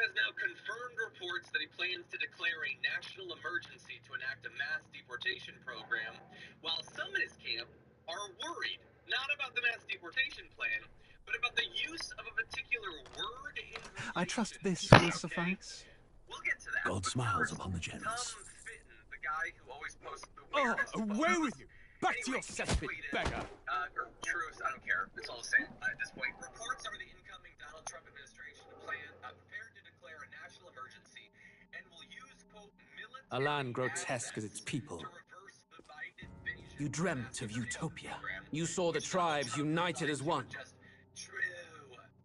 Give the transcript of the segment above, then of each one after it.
has now confirmed reports that he plans to declare a national emergency to enact a mass deportation program, while some in his camp are worried, not about the mass deportation plan, but about the use of a particular word in I trust this will suffice. We'll get to that. God smiles upon the generous. Tom Fitton, the guy who always posts the Oh, weirdest away photos. with you! Back to your cesspit, beggar! Or truce, I don't care. It's all the same at this point. Reports are the incoming Donald Trump administration prepared to declare a national emergency and will use, quote, military A land grotesque as its people. to reverse the Biden invasion. You dreamt of utopia. You saw the tribes united as one. Just true.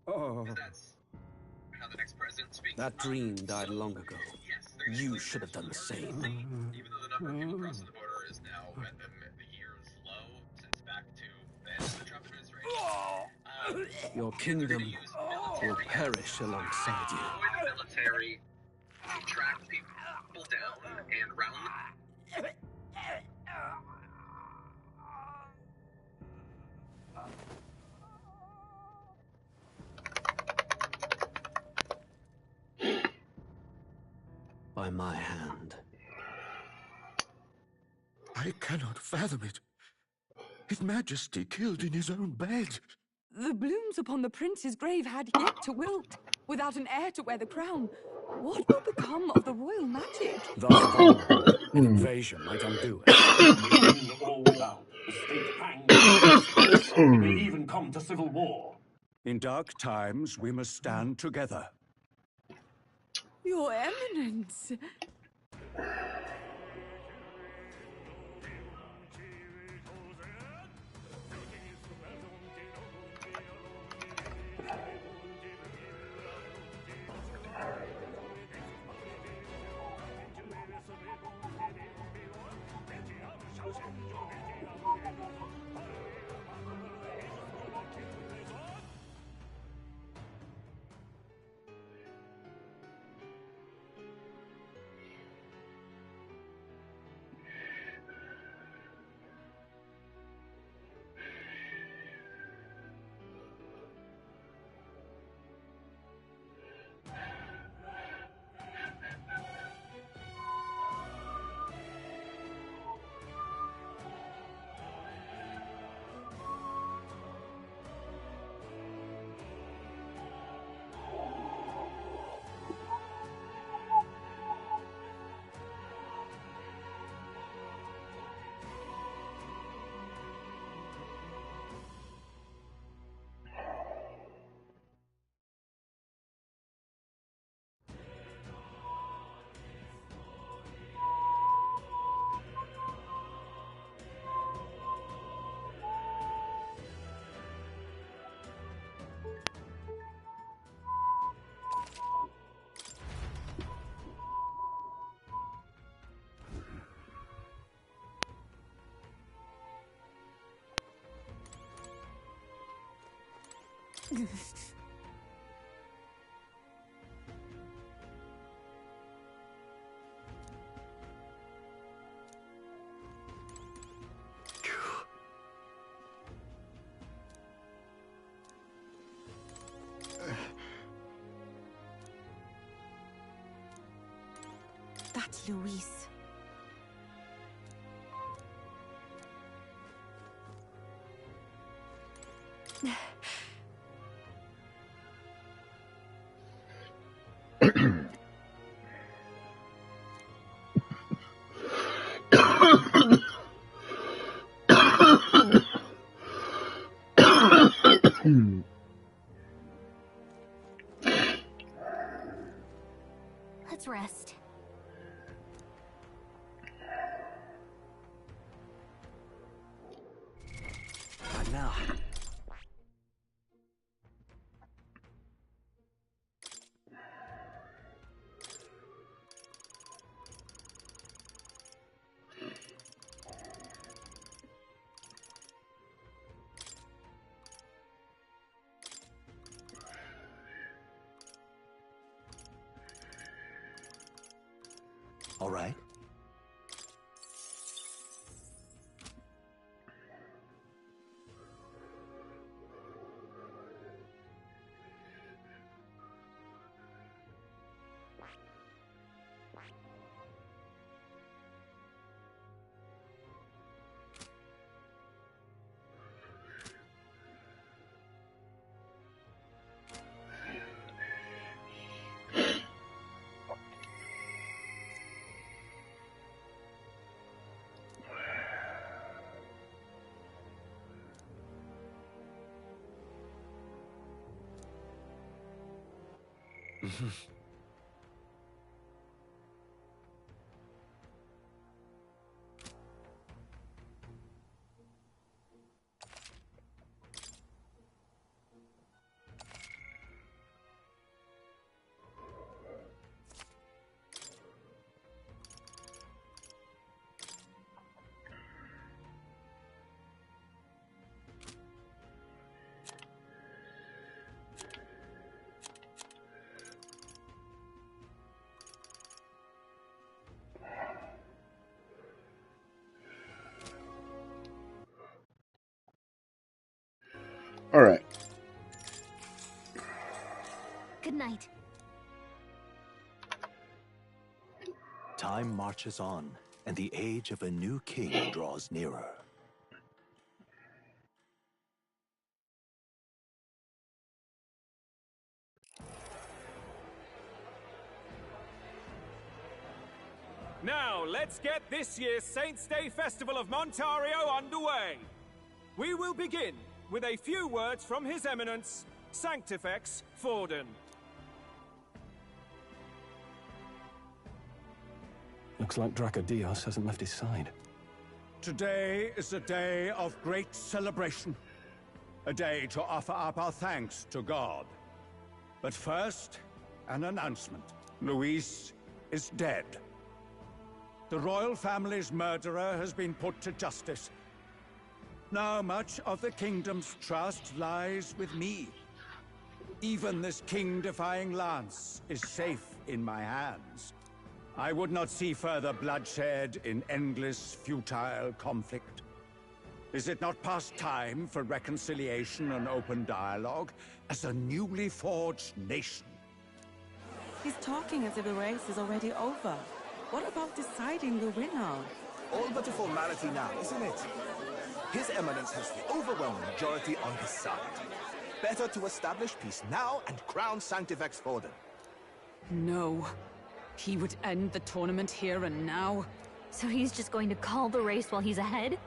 Oh. That's how the next president speaks. That dream died long ago. Yes, You should have done the same. even though the number of people crossing the border is now at the year's low since back to the Trump administration. Your kingdom will perish alongside you. The military to track people down and round them. By my hand. I cannot fathom it. His Majesty killed in his own bed. The blooms upon the prince's grave had yet to wilt, without an heir to wear the crown. What will become of the royal magic? Thus far, an invasion might undo it. Even all without, the state pang, it may even come to civil war. In dark times, we must stand together. Your Eminence. That's Luis. Let's rest. And now. All right. All right. Good night. Time marches on, and the age of a new king draws nearer. Now, let's get this year's Saints' Day Festival of Montario underway. We will begin with a few words from His Eminence, Sanctifex Forden. Looks like Dracodios hasn't left his side. Today is a day of great celebration. A day to offer up our thanks to God. But first, an announcement. Luis is dead. The royal family's murderer has been put to justice. Now much of the kingdom's trust lies with me. Even this king-defying lance is safe in my hands. I would not see further bloodshed in endless, futile conflict. Is it not past time for reconciliation and open dialogue as a newly forged nation? He's talking as if the race is already over. What about deciding the winner? All but a formality now, isn't it? His Eminence has the overwhelming majority on his side. Better to establish peace now and crown Sanctifex Forden. No. He would end the tournament here and now. So he's just going to call the race while he's ahead?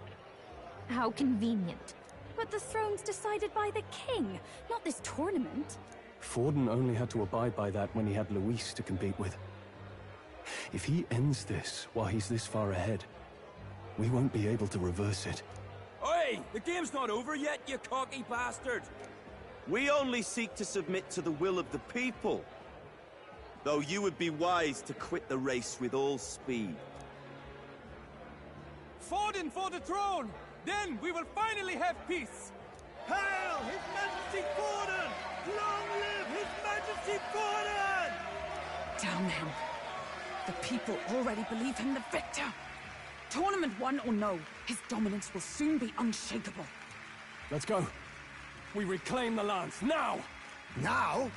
How convenient. But the throne's decided by the king, not this tournament. Forden only had to abide by that when he had Luis to compete with. If he ends this while he's this far ahead, we won't be able to reverse it. Oi! The game's not over yet, you cocky bastard! We only seek to submit to the will of the people. Though you would be wise to quit the race with all speed. Forden for the throne! Then we will finally have peace! Hail His Majesty Forden! Long live His Majesty Forden! Damn him. The people already believe him the victor. Tournament won or no, his dominance will soon be unshakable. Let's go. We reclaim the lance, now! Now?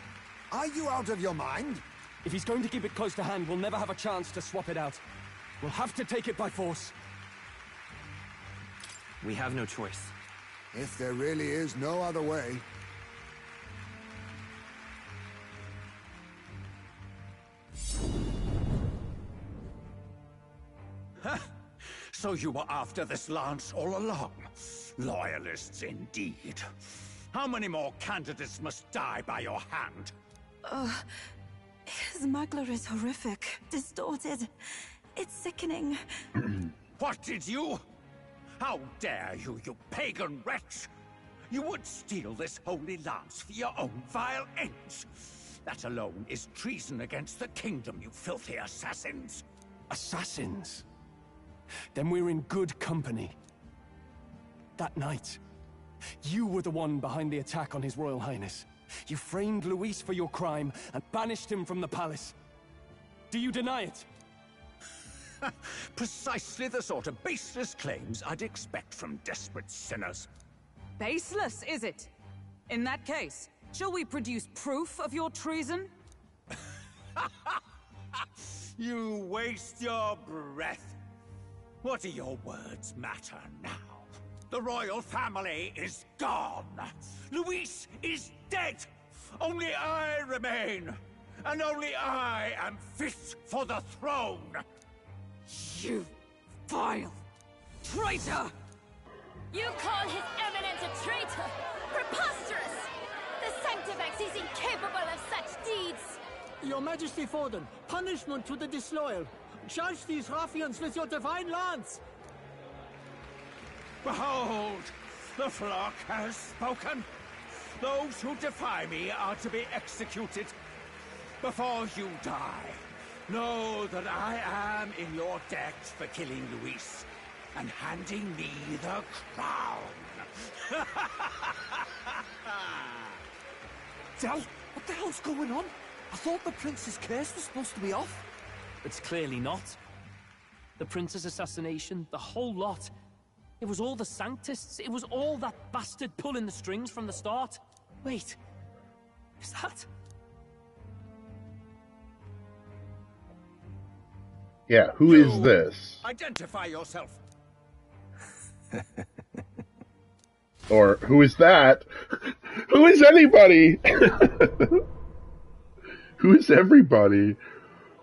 Are you out of your mind? If he's going to keep it close to hand, we'll never have a chance to swap it out. We'll have to take it by force. We have no choice. If there really is no other way. So you were after this lance all along? Loyalists indeed. How many more candidates must die by your hand? His Magler is horrific, distorted. It's sickening. What did you? How dare you, you pagan wretch! You would steal this holy lance for your own vile ends. That alone is treason against the kingdom, you filthy assassins. Assassins? Then we're in good company. That night, you were the one behind the attack on His Royal Highness. You framed Luis for your crime and banished him from the palace. Do you deny it? Precisely the sort of baseless claims I'd expect from desperate sinners. Baseless, is it? In that case, shall we produce proof of your treason? You waste your breath. What do your words matter now? The royal family is gone. Luis is dead. Only I remain. And only I am fit for the throne. You vile traitor! You call His Eminence a traitor? Preposterous! The Sanctifex is incapable of such deeds! Your Majesty Forden, punishment to the disloyal. Charge these ruffians with your divine lance! Behold, the flock has spoken. Those who defy me are to be executed. Before you die, know that I am in your debt for killing Luis and handing me the crown. Del, what the hell's going on? I thought the prince's curse was supposed to be off. It's clearly not. The prince's assassination, the whole lot. It was all the Sanctists. It was all that bastard pulling the strings from the start. Wait, is that... Yeah, who is this? Identify yourself. Or who is that? Who is anybody? Who is everybody?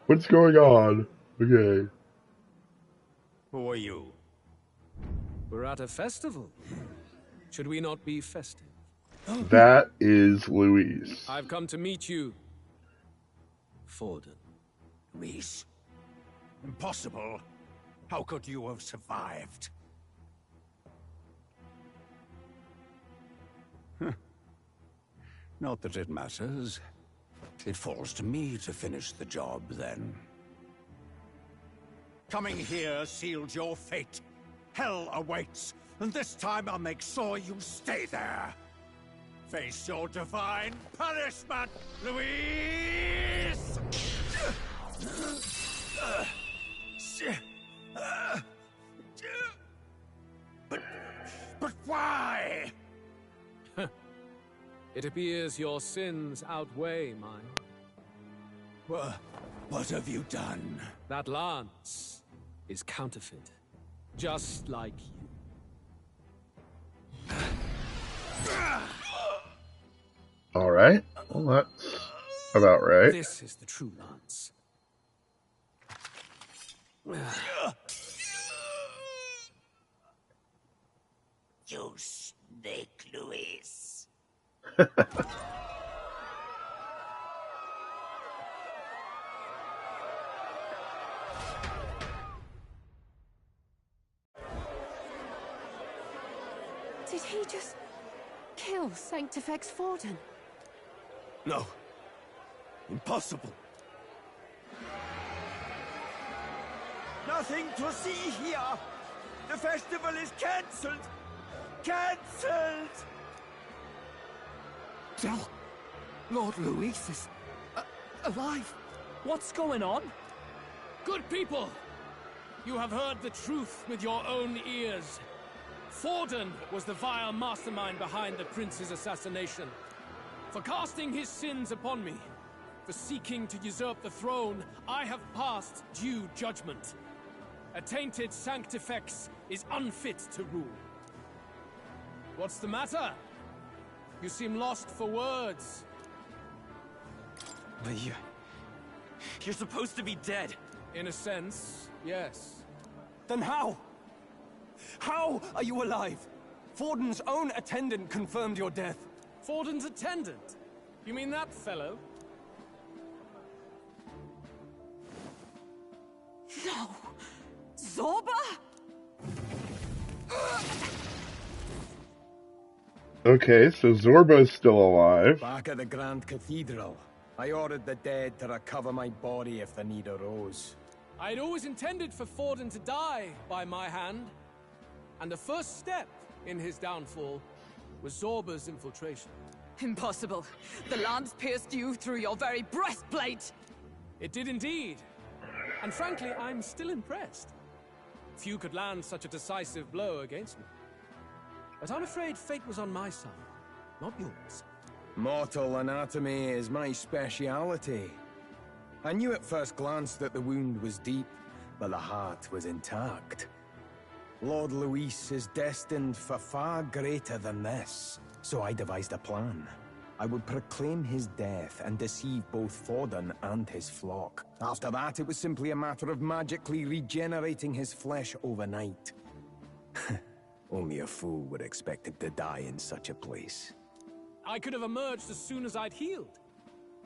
What's going on? Okay. Who are you? We're at a festival. Should we not be festive? That is Luis. I've come to meet you, Forden. Luis? Impossible. How could you have survived? Not that it matters. It falls to me to finish the job, then. Coming here sealed your fate. Hell awaits, and this time I'll make sure you stay there. Face your divine punishment, Luis! But why? It appears your sins outweigh mine. What have you done? That lance is counterfeit, just like you. All right. Well, that's about right. This is the true lance. You snake, Luis. Did he just kill Sanctifex Forden? No. Impossible. Nothing to see here. The festival is cancelled. Cancelled. Del, Lord Luis is alive. What's going on? Good people! You have heard the truth with your own ears. Forden was the vile mastermind behind the prince's assassination. For casting his sins upon me, for seeking to usurp the throne, I have passed due judgment. A tainted Sanctifex is unfit to rule. What's the matter? You seem lost for words. But you're supposed to be dead. In a sense, yes. Then how? How are you alive? Forden's own attendant confirmed your death. Forden's attendant? You mean that fellow? No! Zorba? Okay, so Zorba's still alive. Back at the Grand Cathedral, I ordered the dead to recover my body if the need arose. I'd always intended for Forden to die by my hand. And the first step in his downfall was Zorba's infiltration. Impossible. The lance pierced you through your very breastplate! It did indeed. And frankly, I'm still impressed. Few could land such a decisive blow against me. But I'm afraid fate was on my side, not yours. Mortal anatomy is my speciality. I knew at first glance that the wound was deep, but the heart was intact. Lord Luis is destined for far greater than this, so I devised a plan. I would proclaim his death and deceive both Forden and his flock. After that, it was simply a matter of magically regenerating his flesh overnight. Only a fool would expect him to die in such a place. I could have emerged as soon as I'd healed.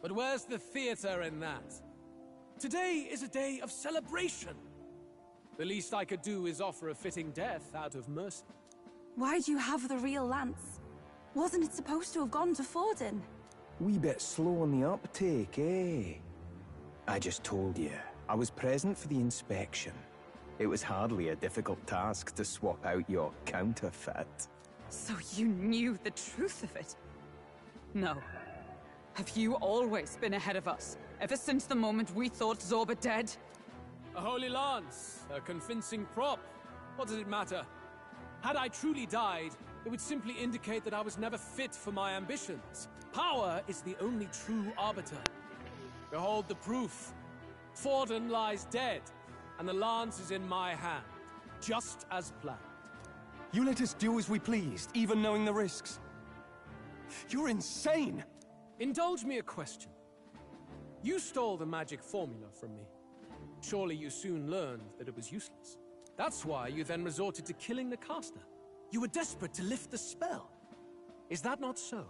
But where's the theater in that? Today is a day of celebration. The least I could do is offer a fitting death out of mercy. Why'd you have the real lance? Wasn't it supposed to have gone to Forden? Wee bit slow on the uptake, eh? I just told you, I was present for the inspection. It was hardly a difficult task to swap out your counterfeit. So you knew the truth of it? No. Have you always been ahead of us? Ever since the moment we thought Zorba dead? A holy lance, a convincing prop. What does it matter? Had I truly died, it would simply indicate that I was never fit for my ambitions. Power is the only true arbiter. Behold the proof. Forden lies dead, and the lance is in my hand, just as planned. You let us do as we pleased, even knowing the risks. You're insane! Indulge me a question. You stole the magic formula from me. Surely you soon learned that it was useless. That's why you then resorted to killing the caster. You were desperate to lift the spell. Is that not so?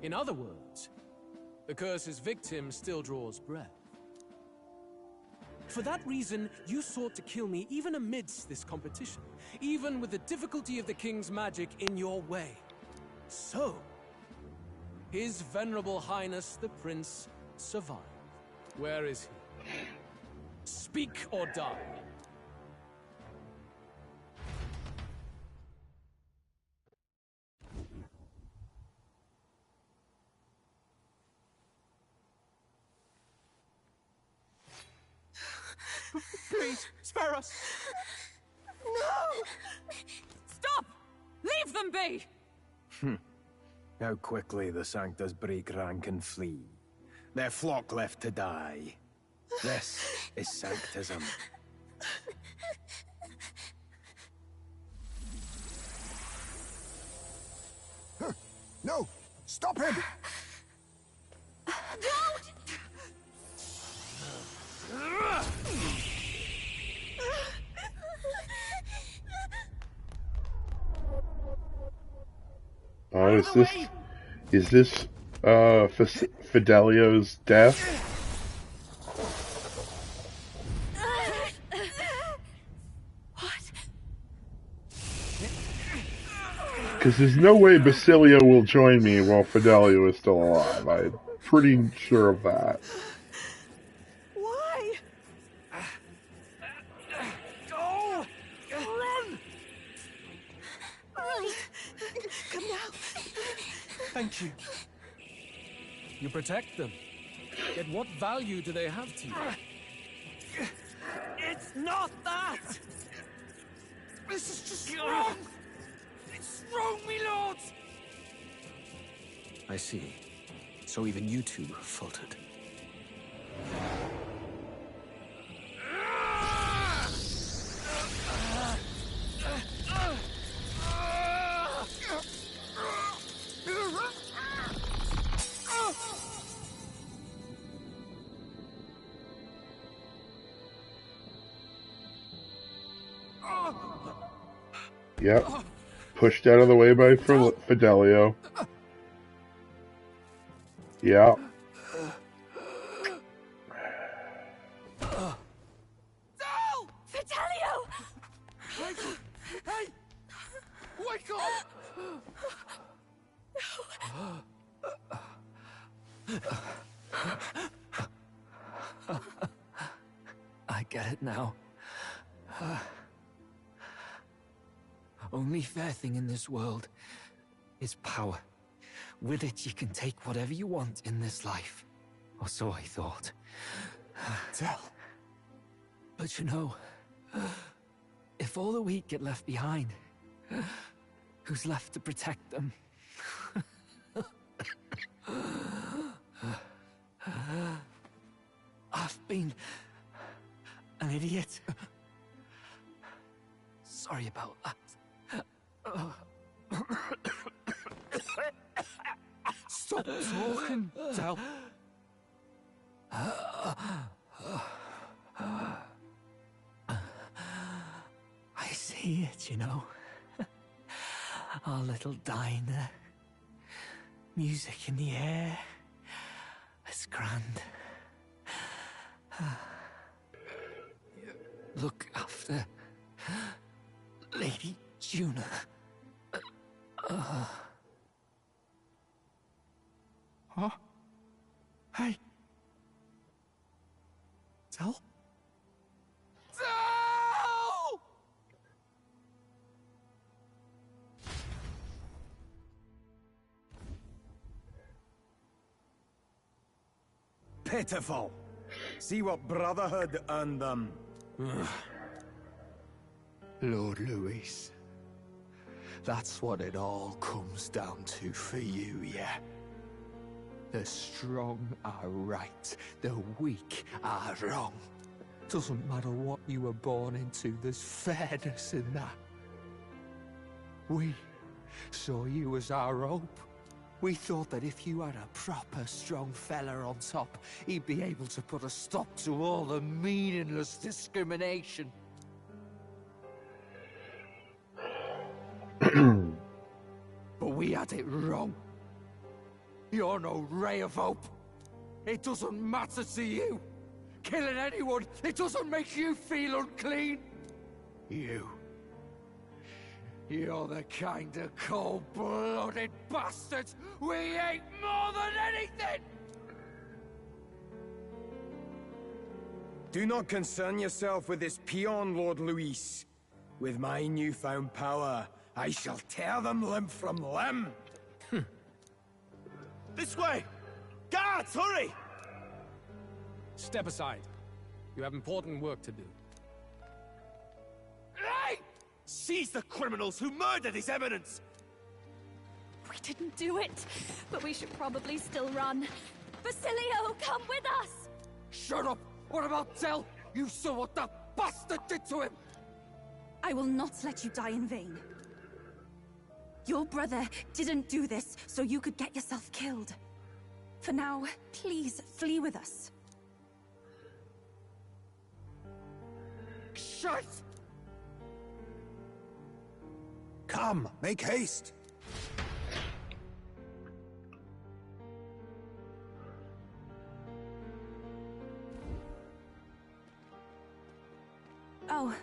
In other words, the curse's victim still draws breath. For that reason, you sought to kill me even amidst this competition, even with the difficulty of the king's magic in your way. So, His Venerable Highness the Prince survived. Where is he? Speak or die. Please, spare us! No! Stop! Leave them be! How quickly the Sanctas break rank and flee. Their flock left to die. This is Sanctism. No! Stop him! Oh, is this Fidelio's death? Because there's no way Basilio will join me while Fidelio is still alive. I'm pretty sure of that. Why? Go! Run! Come now. Thank you. You protect them. Yet what value do they have to you? It's not that! This is just wrong! It's wrong, me lords! I see. So even you two faltered. Yep. Pushed out of the way by Fidelio. Yeah. No! Fidelio! Hey! Wake up! I get it now. Only fair thing in this world is power. With it, you can take whatever you want in this life. Or so I thought. Tell. But you know, if all the weak get left behind, who's left to protect them? I've been an idiot. Sorry about that. Stop talking, Del. I see it, you know. Our little diner. Music in the air. A It's grand. Look after Lady Juna. Huh? Hey. Tell? Tell! Pitiful. See what Brotherhood earned them. Lord Louis. That's what it all comes down to for you, yeah? The strong are right, the weak are wrong. Doesn't matter what you were born into, there's fairness in that. We saw you as our hope. We thought that if you had a proper strong fella on top, he'd be able to put a stop to all the meaningless discrimination. But we had it wrong. You're no ray of hope. It doesn't matter to you. Killing anyone, it doesn't make you feel unclean. You're the kind of cold-blooded bastards we hate more than anything! Do not concern yourself with this peon, Lord Luis. With my newfound power, I shall tear them limb from limb. This way! Guards, hurry! Step aside. You have important work to do. Hey! Seize the criminals who murdered His Eminence! We didn't do it, but we should probably still run. Basilio, come with us! Shut up! What about Tell? You saw what that bastard did to him! I will not let you die in vain. Your brother didn't do this so you could get yourself killed. For now, please flee with us. Shite! Come, make haste! Oh,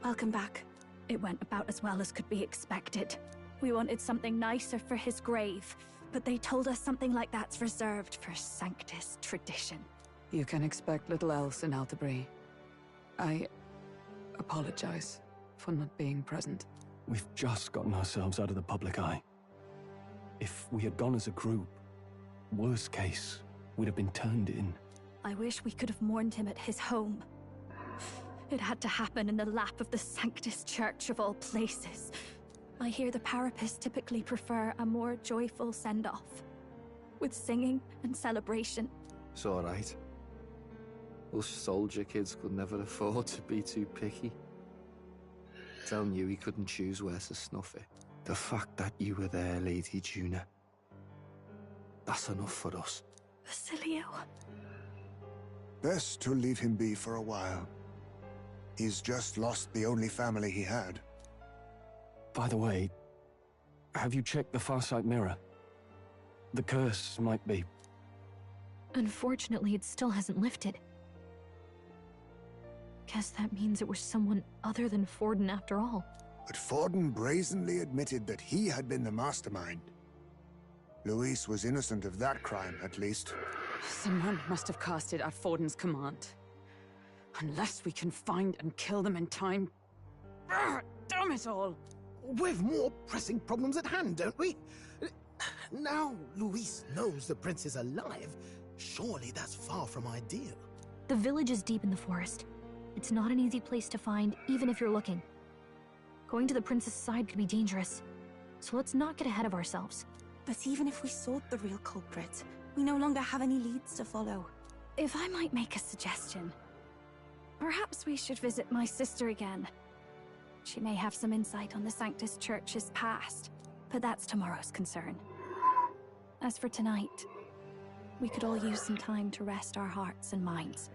welcome back. It went about as well as could be expected. We wanted something nicer for his grave, but they told us something like that's reserved for Sanctus tradition. You can expect little else in Altabri. I apologize for not being present. We've just gotten ourselves out of the public eye. If we had gone as a group, worst case, we'd have been turned in. I wish we could have mourned him at his home. It had to happen in the lap of the Sanctus Church of all places. I hear the Parapists typically prefer a more joyful send-off, with singing and celebration. It's all right. Us soldier kids could never afford to be too picky. Telling you he couldn't choose where to snuff it. The fact that you were there, Lady Juna, that's enough for us. Basilio. Best to leave him be for a while. He's just lost the only family he had. By the way, have you checked the Farsight mirror? The curse might be... Unfortunately, it still hasn't lifted. Guess that means it was someone other than Forden after all. But Forden brazenly admitted that he had been the mastermind. Luis was innocent of that crime, at least. Someone must have cast it at Forden's command. Unless we can find and kill them in time... Damn it all! We've more pressing problems at hand, don't we? Now Luis knows the prince is alive. Surely that's far from ideal. The village is deep in the forest. It's not an easy place to find, even if you're looking. Going to the prince's side could be dangerous. So let's not get ahead of ourselves. But even if we sought the real culprit, we no longer have any leads to follow. If I might make a suggestion, perhaps we should visit my sister again. She may have some insight on the Sanctus Church's past, but that's tomorrow's concern. As for tonight, we could all use some time to rest our hearts and minds.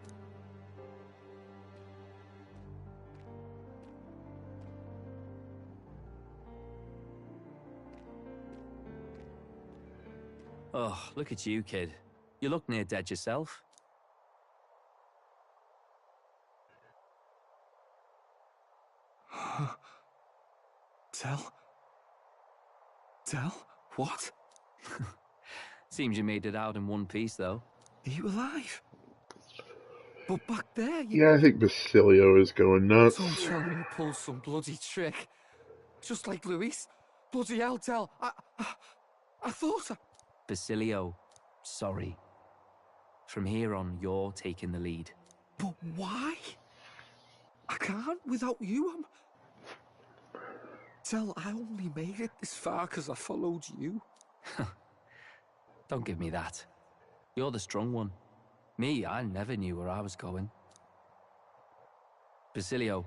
Oh, look at you, kid. You look near dead yourself. Tell? Tell? What? Seems you made it out in one piece, though. Are you alive? But back there, Yeah, I think Basilio is going nuts. Don't tell me you pulled some bloody trick. Just like Luis. Bloody hell, Del. I thought Basilio, sorry. From here on, you're taking the lead. But why? I can't without you. Del, I only made it this far because I followed you. Don't give me that. You're the strong one. Me, I never knew where I was going. Basilio,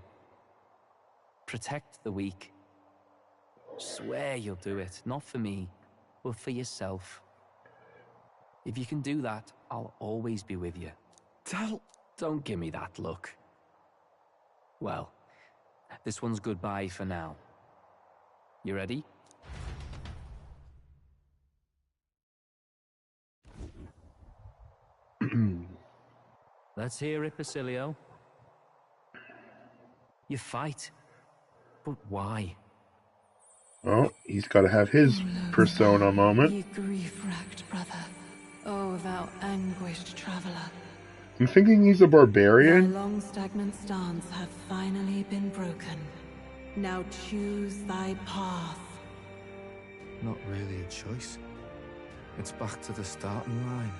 protect the weak. Swear you'll do it, not for me, but for yourself. If you can do that, I'll always be with you. Don't give me that look. Well, this one's goodbye for now. You ready? Let's hear it, Basilio. You fight. But why? Well, he's got to have his persona moment. Ye grief-racked brother, O thou anguished traveler. I'm thinking he's a barbarian. Thy long stagnant stance hath finally been broken. Now choose thy path. Not really a choice. It's back to the starting line.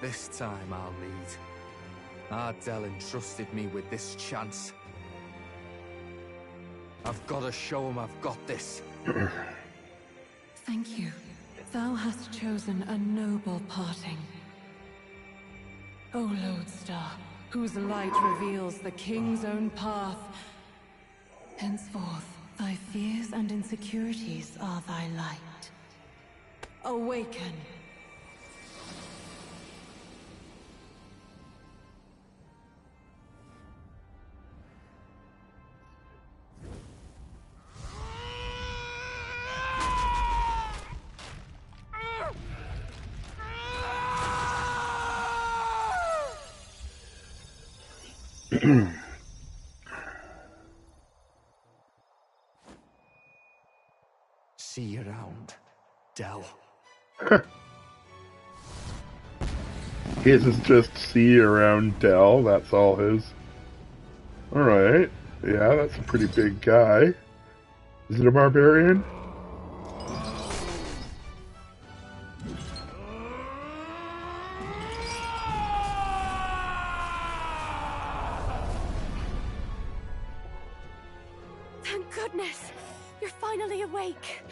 This time I'll lead. Ardell entrusted me with this chance. I've got to show him I've got this. Thank you. Thou hast chosen a noble parting. O Lodestar, whose light reveals the king's own path. Henceforth, thy fears and insecurities are thy light. Awaken. See you around, Del. His is just see around Dell. That's all his. Alright. Yeah, that's a pretty big guy. Is it a barbarian? Thank goodness! You're finally awake!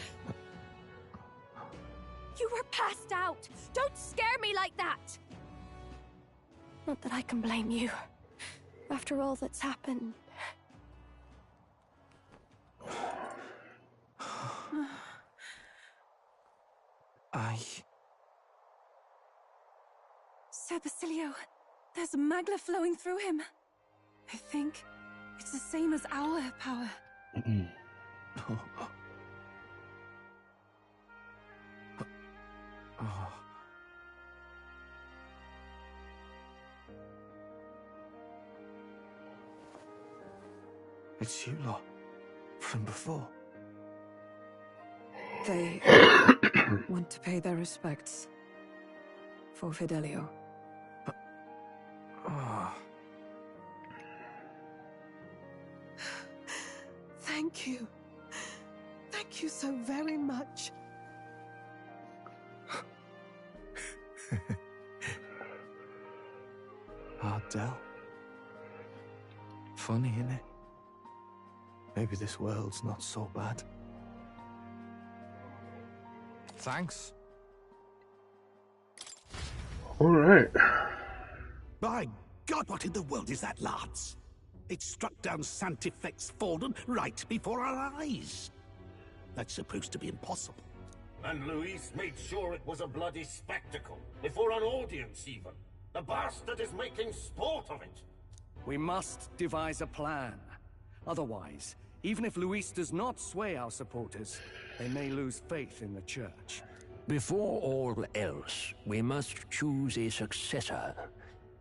You were passed out! Don't scare me like that! Not that I can blame you. After all that's happened. Sir Basilio, there's magla flowing through him. I think it's the same as our power. It's you lot. From before. They want to pay their respects for Fidelio. Thank you. Thank you so very much. Ardell. Funny, innit? Maybe this world's not so bad. Thanks. Alright. By God, what in the world is that, lads? It struck down Santifex Fallen right before our eyes. That's supposed to be impossible. And Luis made sure it was a bloody spectacle, before an audience even. The bastard is making sport of it. We must devise a plan. Otherwise, even if Luis does not sway our supporters, they may lose faith in the church. Before all else, we must choose a successor,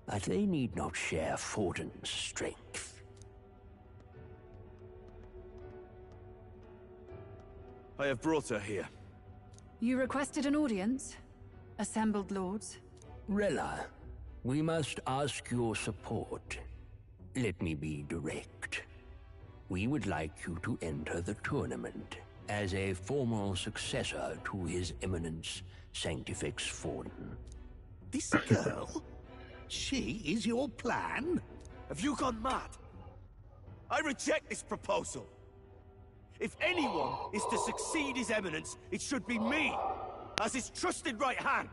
but they need not share Forden's strength. I have brought her here. You requested an audience? Assembled lords? Rella, we must ask your support. Let me be direct. We would like you to enter the tournament as a formal successor to His Eminence Sanctifex Forden. This girl? She is your plan? Have you gone mad? I reject this proposal. If anyone is to succeed His Eminence, it should be me, as his trusted right hand.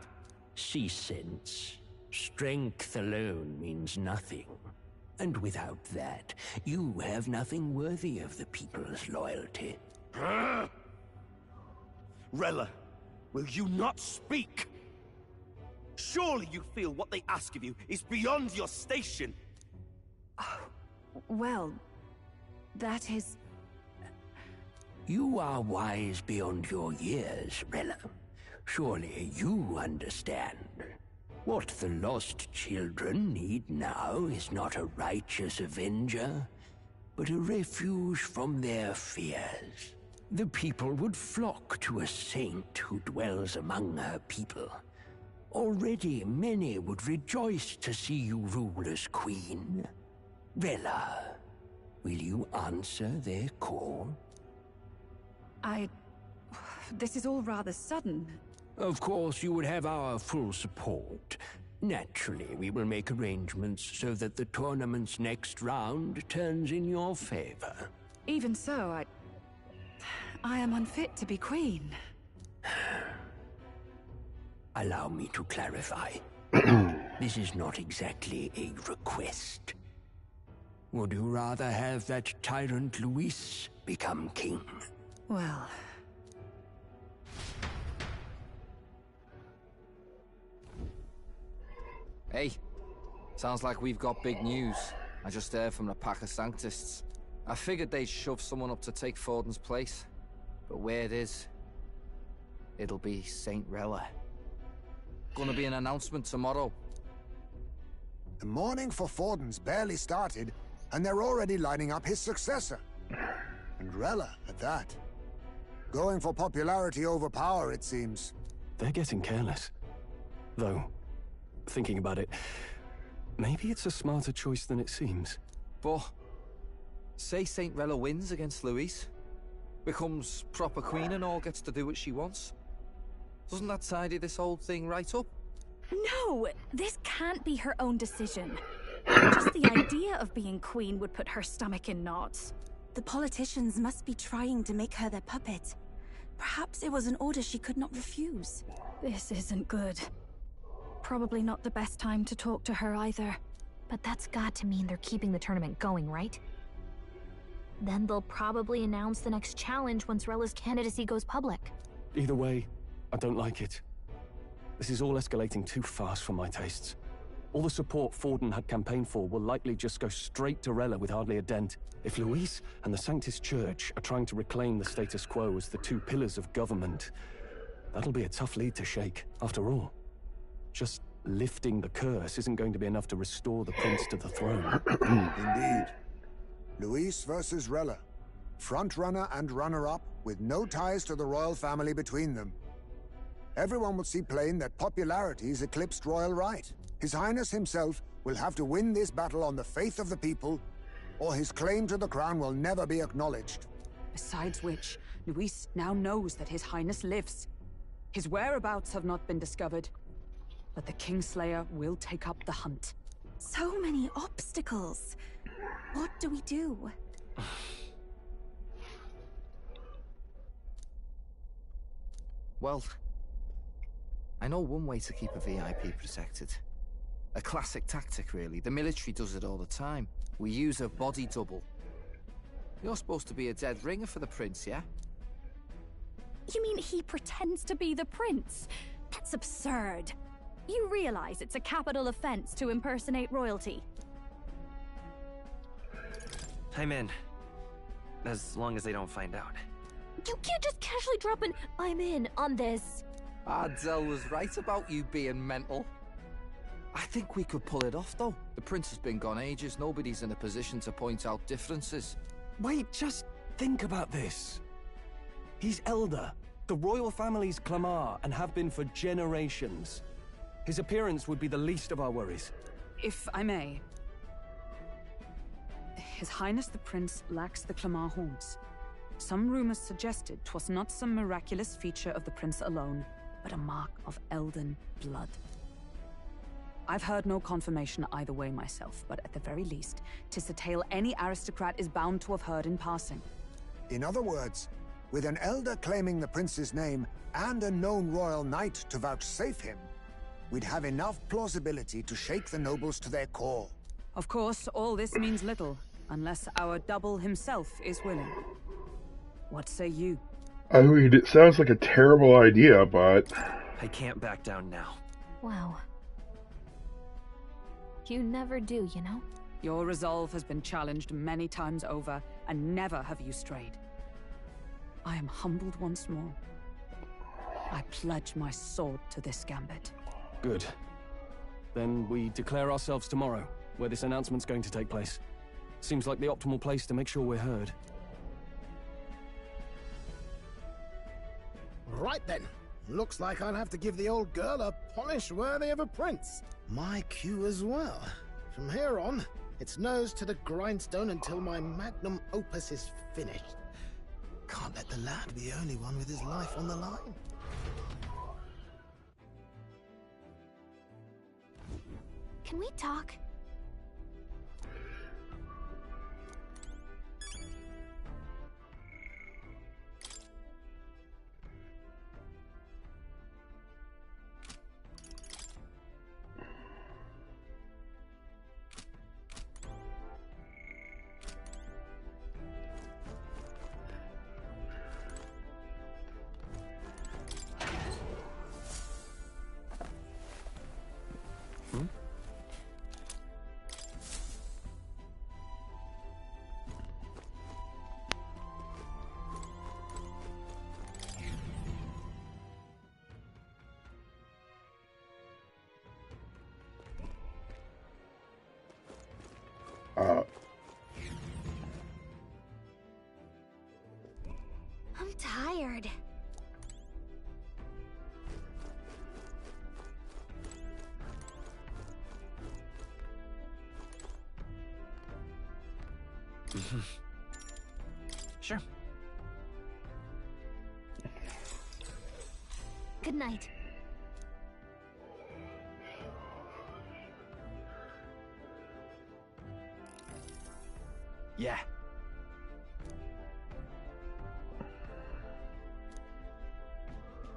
Cease sense. Strength alone means nothing. And without that, you have nothing worthy of the people's loyalty. Rella, will you not speak? Surely you feel what they ask of you is beyond your station. Well, that is... You are wise beyond your years, Rella. Surely you understand. What the lost children need now is not a righteous avenger, but a refuge from their fears. The people would flock to a saint who dwells among her people. Already many would rejoice to see you rule as queen. Rella, will you answer their call? This is all rather sudden. Of course, you would have our full support. Naturally, we will make arrangements so that the tournament's next round turns in your favor. Even so, I am unfit to be queen. Allow me to clarify. This is not exactly a request. Would you rather have that tyrant Luis become king? Well... Hey, sounds like we've got big news. I just heard from the pack of Sanctists. I figured they'd shove someone up to take Forden's place. But where it is, it'll be Saint Rella. Gonna be an announcement tomorrow. The mourning for Forden's barely started, and they're already lining up his successor. And Rella, at that. Going for popularity over power, it seems. They're getting careless. Though, thinking about it, maybe it's a smarter choice than it seems. But, say Saint Rella wins against Luis, becomes proper queen and all gets to do what she wants. Doesn't that tidy this whole thing right up? No! This can't be her own decision. Just the idea of being queen would put her stomach in knots. The politicians must be trying to make her their puppet. Perhaps it was an order she could not refuse. This isn't good. Probably not the best time to talk to her either. But that's got to mean they're keeping the tournament going, right? Then they'll probably announce the next challenge once Rella's candidacy goes public. Either way, I don't like it. This is all escalating too fast for my tastes. All the support Forden had campaigned for will likely just go straight to Rella with hardly a dent. If Luis and the Sanctus Church are trying to reclaim the status quo as the two pillars of government, that'll be a tough lead to shake. After all, just lifting the curse isn't going to be enough to restore the prince to the throne. Indeed. Luis versus Rella. Front-runner and runner-up, with no ties to the royal family between them. Everyone will see plain that popularity's eclipsed royal right. His Highness himself will have to win this battle on the faith of the people, or his claim to the crown will never be acknowledged. Besides which, Luis now knows that His Highness lives. His whereabouts have not been discovered, but the Kingslayer will take up the hunt. So many obstacles. What do we do? Well, I know one way to keep a VIP protected. A classic tactic, really. The military does it all the time. We use a body double. You're supposed to be a dead ringer for the prince, yeah? You mean he pretends to be the prince? That's absurd. You realize it's a capital offense to impersonate royalty? I'm in. As long as they don't find out. You can't just casually drop an "I'm in" on this. Ardell was right about you being mental. I think we could pull it off, though. The prince has been gone ages. Nobody's in a position to point out differences. Wait, just think about this. He's elder. The royal family's Clamar, and have been for generations. His appearance would be the least of our worries. If I may. His Highness the Prince lacks the Clamar horns. Some rumors suggested 'twas not some miraculous feature of the prince alone, but a mark of elden blood. I've heard no confirmation either way myself, but at the very least, 'tis a tale any aristocrat is bound to have heard in passing. In other words, with an elder claiming the prince's name and a known royal knight to vouchsafe him, we'd have enough plausibility to shake the nobles to their core. Of course, all this means little, unless our double himself is willing. What say you? I mean, it sounds like a terrible idea, but... I can't back down now. Wow. You never do, you know? Your resolve has been challenged many times over, and never have you strayed. I am humbled once more. I pledge my sword to this gambit. Good. Then we declare ourselves tomorrow, where this announcement's going to take place. Seems like the optimal place to make sure we're heard. Right then. Looks like I'll have to give the old girl a polish worthy of a prince. My cue as well. From here on, it's nose to the grindstone until my magnum opus is finished. Can't let the lad be the only one with his life on the line. Can we talk? I'm tired. Sure. Good night. Yeah.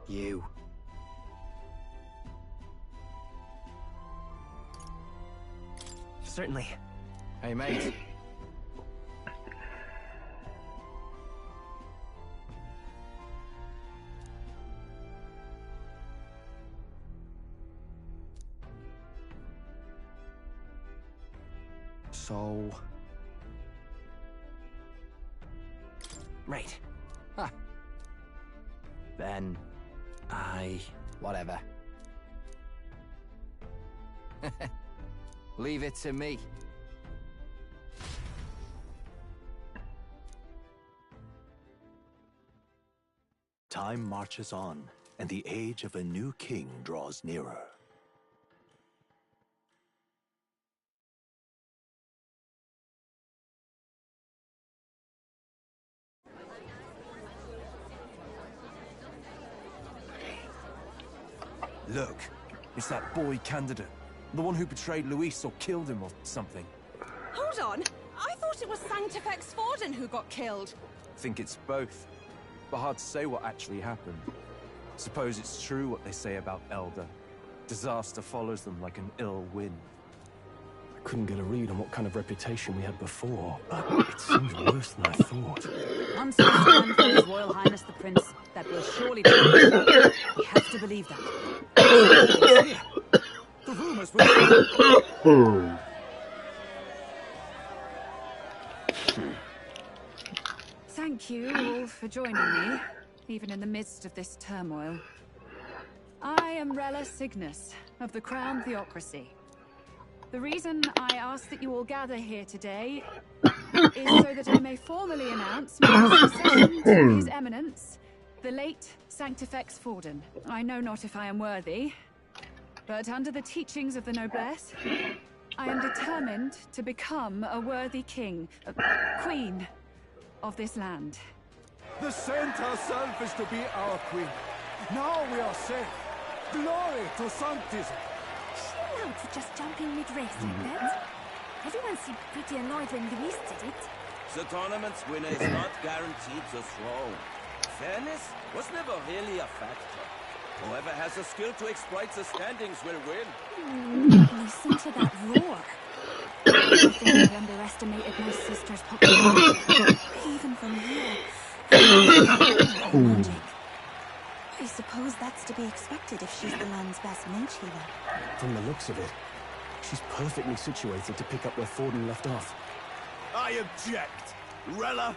You. Certainly. Hey, mate. So... Right. Ah. Then... Whatever. Leave it to me. Time marches on, and the age of a new king draws nearer. Look, it's that boy candidate. The one who betrayed Luis or killed him or something. Hold on! I thought it was Sanctifex Forden who got killed. Think it's both. But hard to say what actually happened. Suppose it's true what they say about Elder. Disaster follows them like an ill wind. I couldn't get a read on what kind of reputation we had before, but it seems worse than I thought. Once we stand for His Royal Highness the Prince, that will surely change. We have to believe that. The rumors will... Thank you all for joining me, even in the midst of this turmoil. I am Rella Cygnus, of the Crown Theocracy. The reason I ask that you all gather here today is so that I may formally announce my succession to His Eminence, the late Sanctifex Forden. I know not if I am worthy, but under the teachings of the noblesse, I am determined to become a worthy king, queen of this land. The saint herself is to be our queen. Now we are safe. Glory to Sanctism. Chill out for just jumping mid-race like that. Everyone seemed pretty annoyed when Luis did it. The tournament's winner is not guaranteed the throne. Fairness was never really a factor. Whoever has the skill to exploit the standings will win. Listen to that roar. I think I underestimated my sister's popularity. Even from here. Magic. I suppose that's to be expected if she's the land's best mage healer. From the looks of it, she's perfectly situated to pick up where Forden left off. I object. Rella,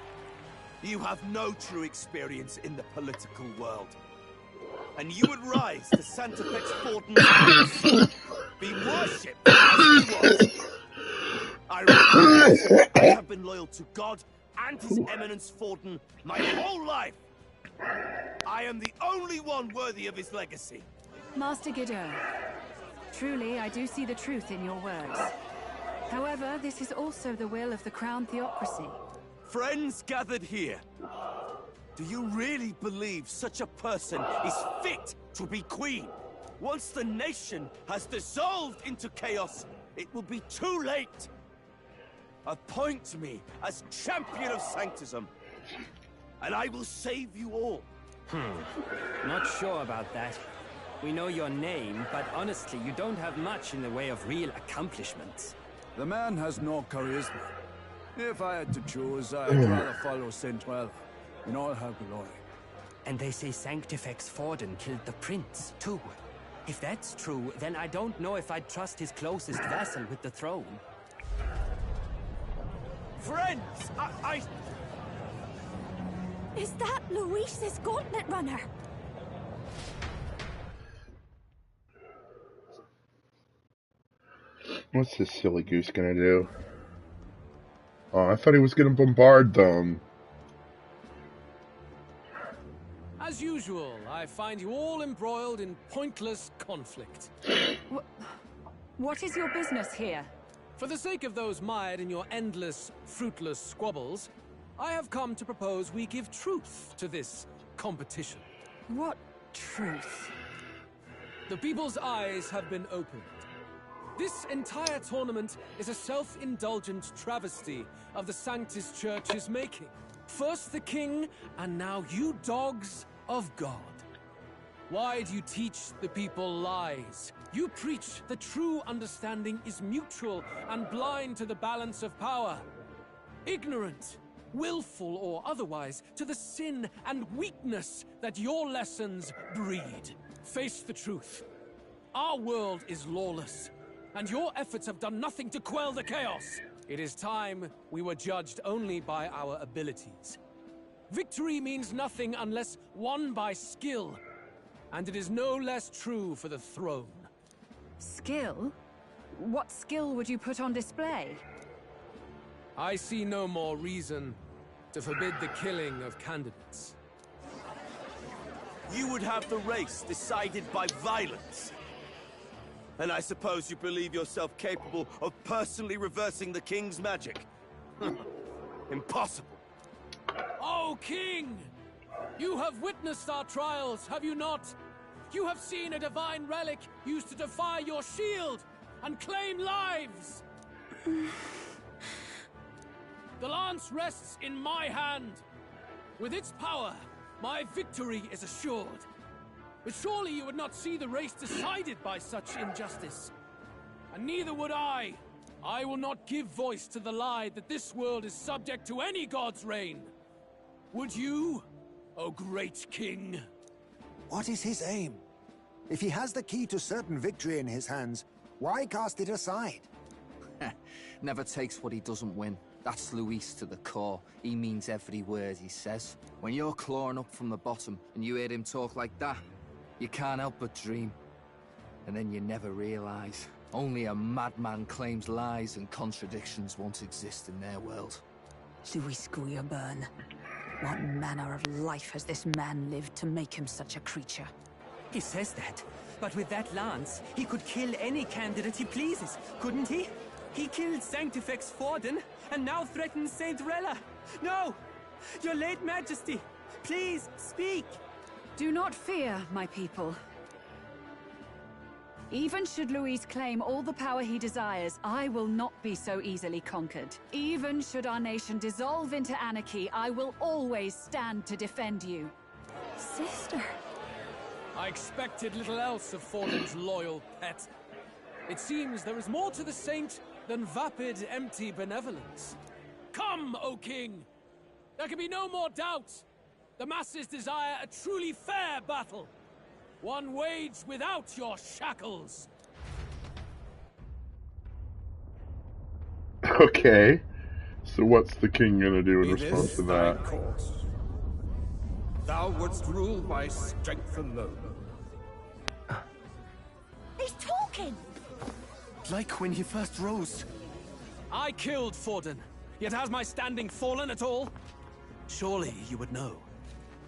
you have no true experience in the political world. And you would rise to Sanctifex Forden's house, be worshipped as he was. I recognize I have been loyal to God and His Eminence Forden my whole life. I am the only one worthy of his legacy. Master Guido, truly I do see the truth in your words. However, this is also the will of the Crown Theocracy. Friends gathered here, do you really believe such a person is fit to be queen? Once the nation has dissolved into chaos, it will be too late. Appoint me as champion of Sanctism, and I will save you all. Not sure about that. We know your name, but honestly, you don't have much in the way of real accomplishments. The man has no charisma. If I had to choose, I'd rather follow Saint Well in all her glory. And they say Sanctifex Forden killed the prince, too. If that's true, then I don't know if I'd trust his closest vassal with the throne. Friends, I... Is that Luis's gauntlet runner? What's this silly goose gonna do? Oh, I thought he was gonna bombard them. As usual, I find you all embroiled in pointless conflict. What is your business here? For the sake of those mired in your endless, fruitless squabbles, I have come to propose we give truth to this competition. What truth? The people's eyes have been opened. This entire tournament is a self-indulgent travesty of the Sanctus Church's making. First the king, and now you dogs of God. Why do you teach the people lies? You preach that true understanding is mutual and blind to the balance of power. Ignorant, willful or otherwise, to the sin and weakness that your lessons breed. Face the truth. Our world is lawless, and your efforts have done nothing to quell the chaos. It is time we were judged only by our abilities. Victory means nothing unless won by skill, and it is no less true for the throne. Skill? What skill would you put on display? I see no more reason to forbid the killing of candidates. You would have the race decided by violence. And I suppose you believe yourself capable of personally reversing the king's magic? Impossible. Oh, King! You have witnessed our trials, have you not? You have seen a divine relic used to defy your shield and claim lives! The lance rests in my hand. With its power, my victory is assured. But surely you would not see the race decided by such injustice. And neither would I. I will not give voice to the lie that this world is subject to any god's reign. Would you, O great king? What is his aim? If he has the key to certain victory in his hands, why cast it aside? Never takes what he doesn't win. That's Luis to the core. He means every word he says. When you're clawing up from the bottom and you hear him talk like that, You can't help but dream. And then you never realize. Only a madman claims lies and contradictions won't exist in their world. Luis Guyaburn. What manner of life has this man lived to make him such a creature? He says that, but with that lance, he could kill any candidate he pleases, couldn't he? He killed Sanctifex Forden, and now threatens Saint Rella. No! Your late Majesty, please, speak! Do not fear, my people. Even should Luis claim all the power he desires, I will not be so easily conquered. Even should our nation dissolve into anarchy, I will always stand to defend you. Sister. I expected little else of Forden's loyal pet. It seems there is more to the saint than vapid, empty benevolence. Come, O King! There can be no more doubt. The masses desire a truly fair battle. One waged without your shackles. Okay. So what's the king gonna do in It response is to thy that? course. Thou wouldst rule by strength alone. He's talking! Like when he first rose. I killed Forden, yet has my standing fallen at all? Surely you would know.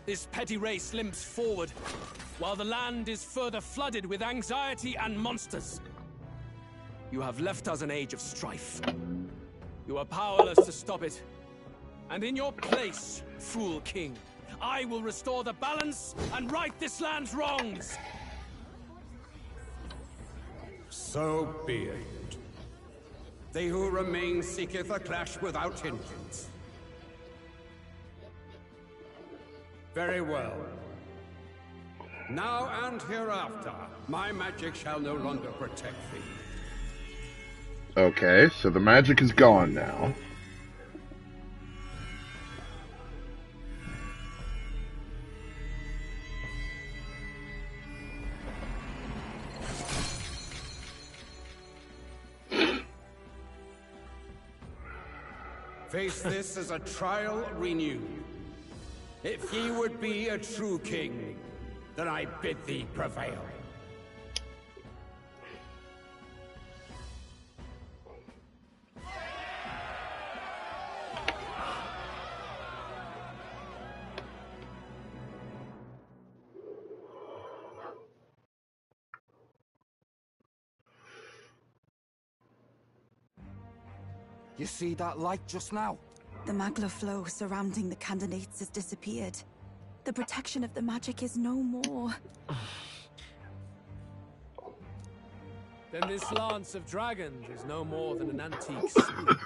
This petty race limps forward, while the land is further flooded with anxiety and monsters. You have left us an age of strife. You are powerless to stop it. And in your place, fool king, I will restore the balance and right this land's wrongs. So be it. They who remain seeketh a clash without hindrance. Very well. Now and hereafter, my magic shall no longer protect thee. Okay, so the magic is gone now. Face this as a trial renewed. If ye would be a true king, then I bid thee prevail. You see that light just now? The magla flow surrounding the candidates has disappeared. The protection of the magic is no more. Then this lance of dragons is no more than an antique spear.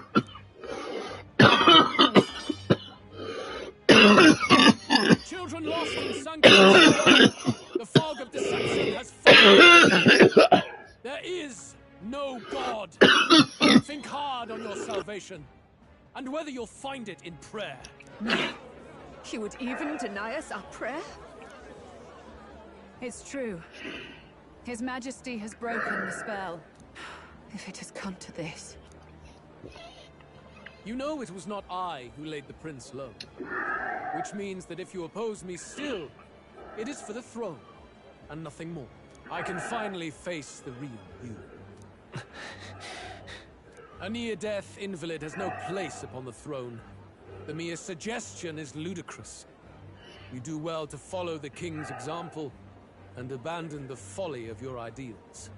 Children lost in sanctuary. The fog of deception has fallen. There is no God. Think hard on your salvation, and whether you'll find it in prayer. You would even deny us our prayer? It's true. His Majesty has broken the spell. If it has come to this. You know it was not I who laid the prince low. Which means that if you oppose me still, it is for the throne, and nothing more. I can finally face the real you. A near-death invalid has no place upon the throne. The mere suggestion is ludicrous. You do well to follow the king's example and abandon the folly of your ideals.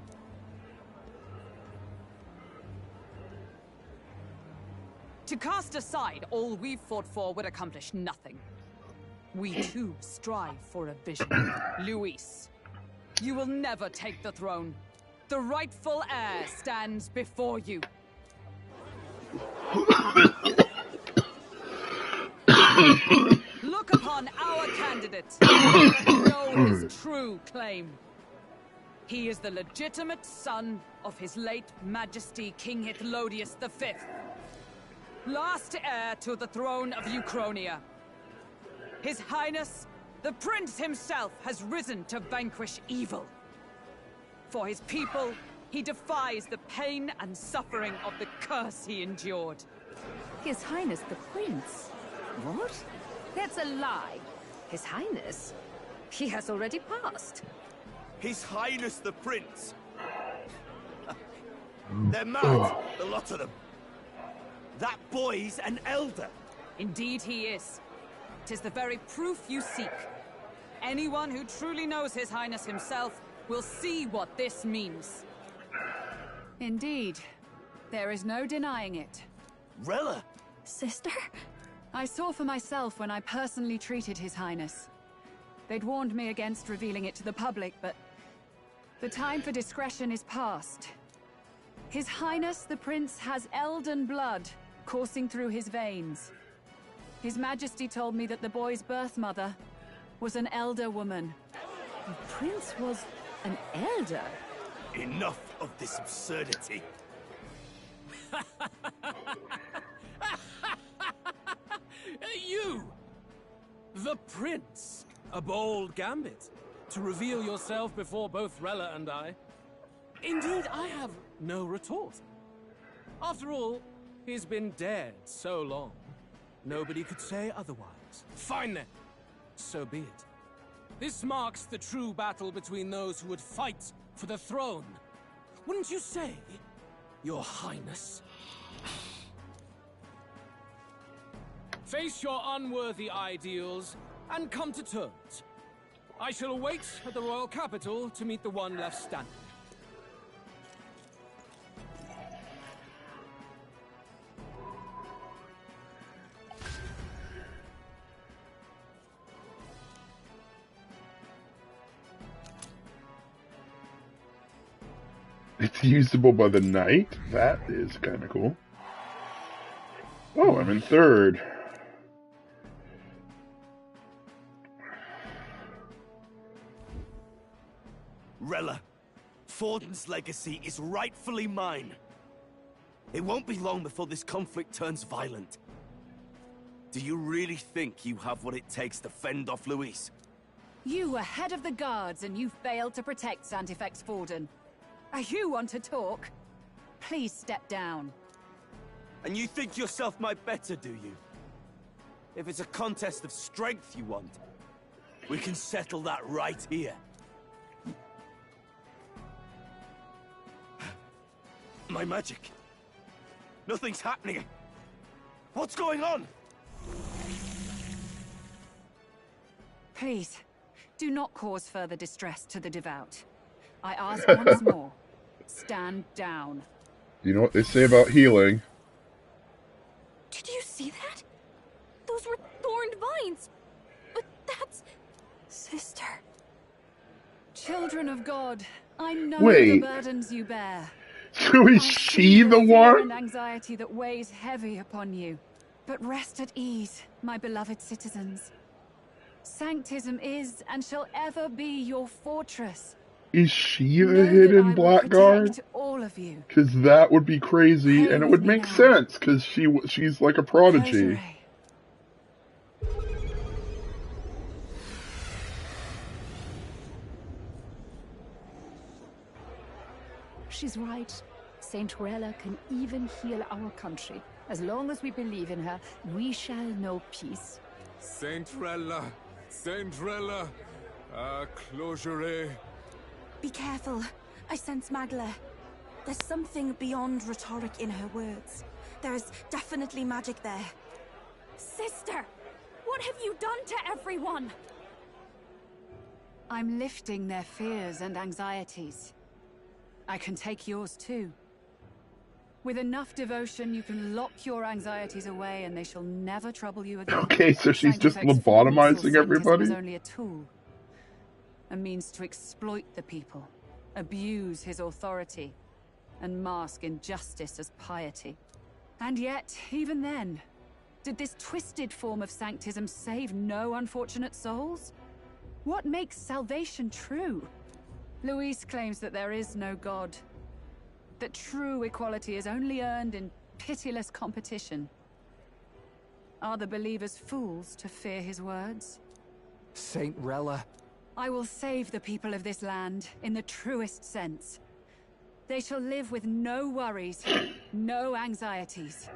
To cast aside all we've fought for would accomplish nothing. We too strive for a vision. Luis, you will never take the throne. The rightful heir stands before you. Look upon our candidate. Know his true claim. He is the legitimate son of his late Majesty King Hythlodius V, last heir to the throne of Uchronia. His Highness, the Prince himself, has risen to vanquish evil. For his people, he defies the pain and suffering of the curse he endured. His Highness the Prince? What? That's a lie. His Highness? He has already passed. His Highness the Prince. They're mad, the lot of them. That boy's an elder. Indeed he is. 'Tis the very proof you seek. Anyone who truly knows His Highness himself will see what this means. Indeed. There is no denying it. Rella! Sister? I saw for myself when I personally treated His Highness. They'd warned me against revealing it to the public, but the time for discretion is past. His Highness the Prince has elden blood coursing through his veins. His Majesty told me that the boy's birth mother was an elder woman. The prince was an elder? Enough of this absurdity. You! The Prince! A bold gambit. To reveal yourself before both Rella and I. Indeed, I have no retort. After all, he's been dead so long. Nobody could say otherwise. Fine then. So be it. This marks the true battle between those who would fight for the throne. Wouldn't you say, Your Highness? Face your unworthy ideals and come to terms. I shall await at the royal capital to meet the one left standing. It's usable by the knight? That is kind of cool. Oh, I'm in third. Rella, Forden's legacy is rightfully mine. It won't be long before this conflict turns violent. Do you really think you have what it takes to fend off Luis? You were head of the guards and you failed to protect Santifex Forden. You want to talk? Please step down. And you think yourself my better, do you? If it's a contest of strength you want, we can settle that right here. My magic. Nothing's happening. What's going on? Please, do not cause further distress to the devout. I ask once more, stand down. You know what they say about healing? Did you see that? Those were thorned vines. But that's... Sister. Children of God, I know Wait. the burdens you bear. So is she the one? And anxiety that weighs heavy upon you. But rest at ease, my beloved citizens. Sanctism is and shall ever be your fortress. Is she the hidden blackguard? All of you. Because that would be crazy, and it would make sense, because she's like a prodigy. She's right. Saint Rella can even heal our country. As long as we believe in her, we shall know peace. Saint Rella, closure. Be careful. I sense Magla. There's something beyond rhetoric in her words. There's definitely magic there. Sister! What have you done to everyone? I'm lifting their fears and anxieties. I can take yours too. With enough devotion, you can lock your anxieties away and they shall never trouble you again. Okay, so she's just lobotomizing everybody? Was only a tool. A means to exploit the people, abuse his authority, and mask injustice as piety. And yet, even then, did this twisted form of sanctism save no unfortunate souls? What makes salvation true? Luis claims that there is no God, that true equality is only earned in pitiless competition. Are the believers fools to fear his words? Saint Rella. I will save the people of this land in the truest sense. They shall live with no worries, no anxieties.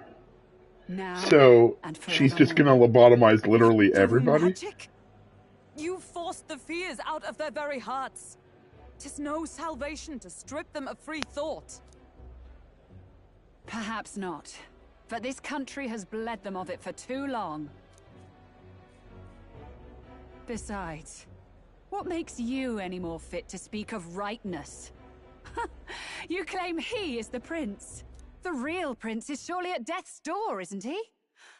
Now So, and she's just gonna lobotomize literally everybody? Magic? You forced the fears out of their very hearts. 'Tis no salvation to strip them of free thought. Perhaps not. But this country has bled them of it for too long. Besides, what makes you any more fit to speak of rightness? You claim he is the prince. The real prince is surely at death's door, isn't he?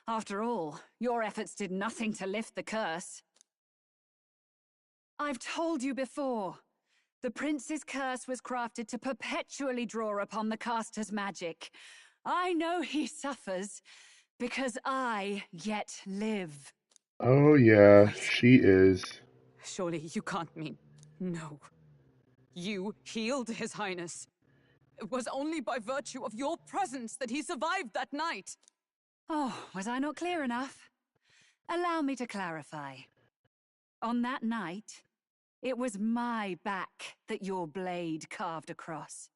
After all, your efforts did nothing to lift the curse. I've told you before. The prince's curse was crafted to perpetually draw upon the caster's magic. I know he suffers, because I yet live. Oh yeah, she is. Surely you can't mean... No. You healed His Highness. It was only by virtue of your presence that he survived that night. Oh, was I not clear enough? Allow me to clarify. On that night, it was my back that your blade carved across.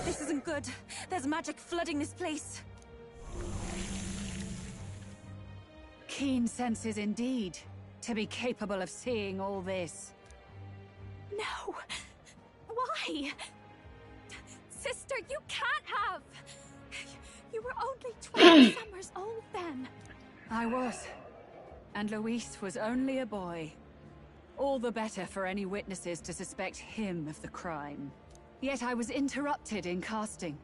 This isn't good. There's magic flooding this place. Keen senses indeed, to be capable of seeing all this. No! Why? Sister, you can't have! You were only 12 summers old then. I was. And Luis was only a boy. All the better for any witnesses to suspect him of the crime. Yet I was interrupted in casting.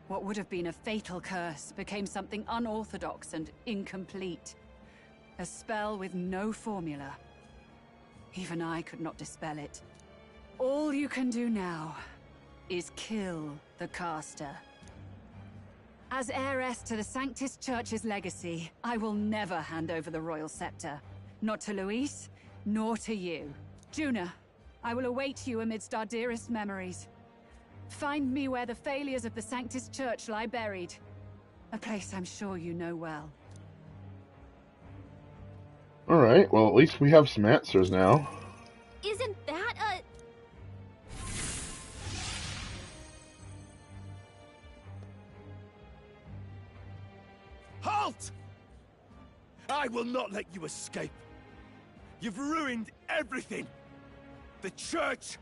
What would have been a fatal curse became something unorthodox and incomplete. A spell with no formula. Even I could not dispel it. All you can do now is kill the caster. As heiress to the Sanctus Church's legacy, I will never hand over the royal scepter. Not to Luis, nor to you. Juna, I will await you amidst our dearest memories. Find me where the failures of the Sanctus Church lie buried. A place I'm sure you know well. Alright, well at least we have some answers now. Isn't that a... Halt! I will not let you escape. You've ruined everything. The church,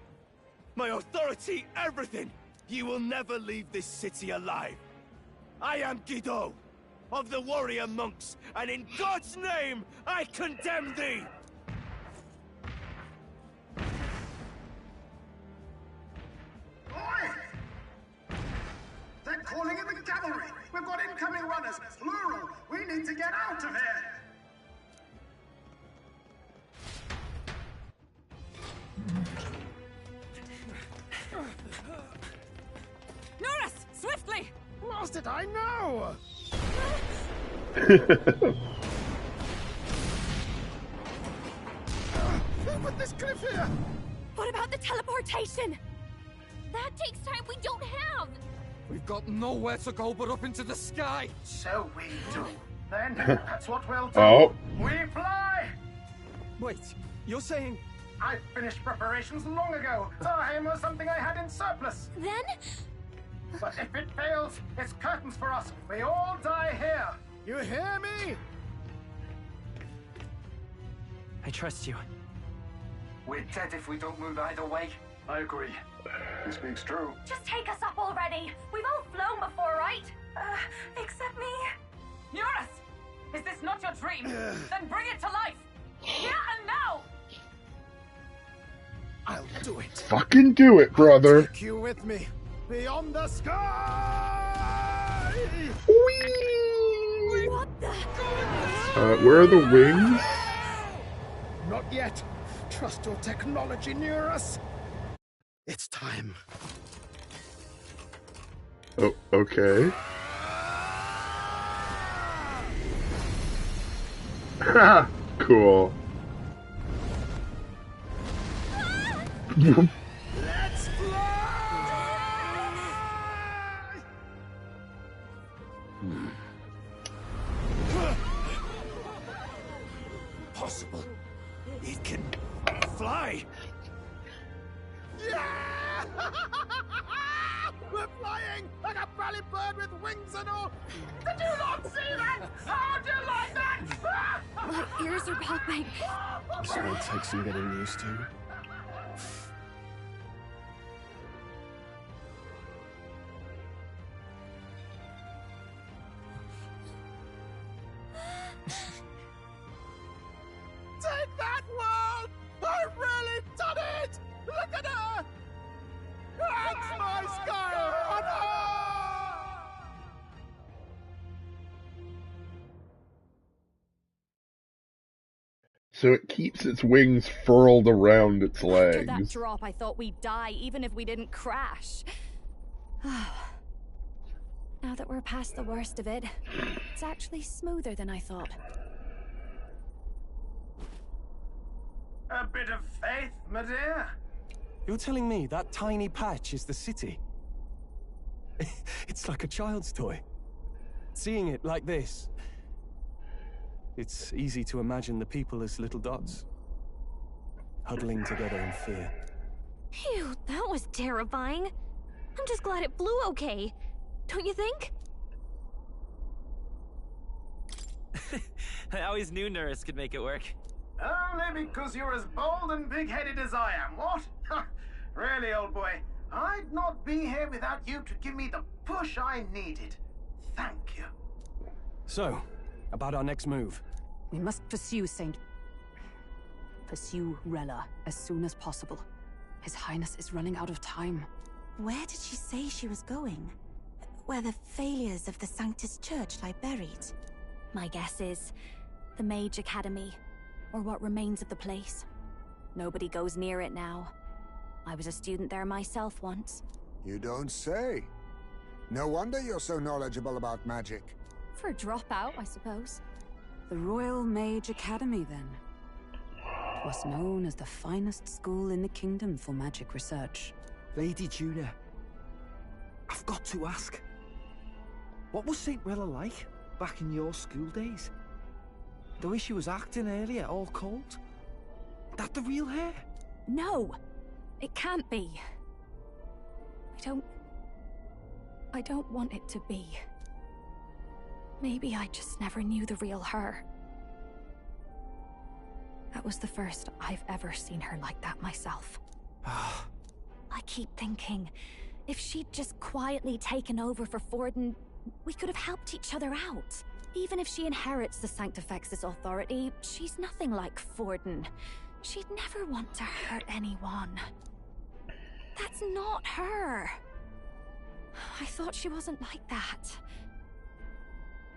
my authority, everything. You will never leave this city alive. I am Guido, of the warrior monks, and in God's name, I condemn thee! Oi! They're calling in the cavalry! We've got incoming runners, plural! We need to get out of here! Nuris! Swiftly! Lost it, I know! But this cliff here! What about the teleportation? That takes time we don't have! We've got nowhere to go but up into the sky! So we do. Then, that's what we'll do. Oh. We fly! Wait, you're saying... I finished preparations long ago. Time was something I had in surplus. Then? But if it fails, it's curtains for us. We all die here. You hear me? I trust you. We're dead if we don't move either way. I agree. He speaks true. Just take us up already. We've all flown before, right? Except me. Nuris! Is this not your dream? Then bring it to life! Here and now! I'll do it. Fucking do it, brother. Take you with me. Beyond the sky! Whee! What the? Where are the wings? Not yet. Trust your technology, Neurus. It's time. Oh, okay. Ha! Cool. Let's fly! Possible. It can fly. Yeah! We're flying like a bird! scarlet bird with wings and all. Did you not see that? How do you like that? My ears are popping. This might take some getting used to. Take that, world! I've really done it! Look at her! That's my sky! So it keeps its wings furled around its After that legs. drop, I thought we'd die, even if we didn't crash. Now that we're past the worst of it, it's actually smoother than I thought. A bit of faith, my dear. You're telling me that tiny patch is the city? It's like a child's toy. Seeing it like this, it's easy to imagine the people as little dots, huddling together in fear. Phew, that was terrifying. I'm just glad it flew okay. Don't you think? I always knew Nurse could make it work. Only because you're as bold and big-headed as I am, what? Really, old boy, I'd not be here without you to give me the push I needed. Thank you. So, about our next move. We must pursue Rella as soon as possible. His Highness is running out of time. Where did she say she was going? Where the failures of the Sanctus Church lie buried? My guess is the Mage Academy, or what remains of the place. Nobody goes near it now. I was a student there myself once. You don't say. No wonder you're so knowledgeable about magic. For a dropout, I suppose. The Royal Mage Academy, then. It was known as the finest school in the kingdom for magic research. Lady Juna, I've got to ask. What was St. Rella like back in your school days? The way she was acting earlier, all cold? That the real hair? No! It can't be. I don't want it to be. Maybe I just never knew the real her. That was the first I've ever seen her like that myself. I keep thinking, if she'd just quietly taken over for Forden, we could have helped each other out. Even if she inherits the Sanctifex's authority, she's nothing like Forden. She'd never want to hurt anyone. That's not her. I thought she wasn't like that.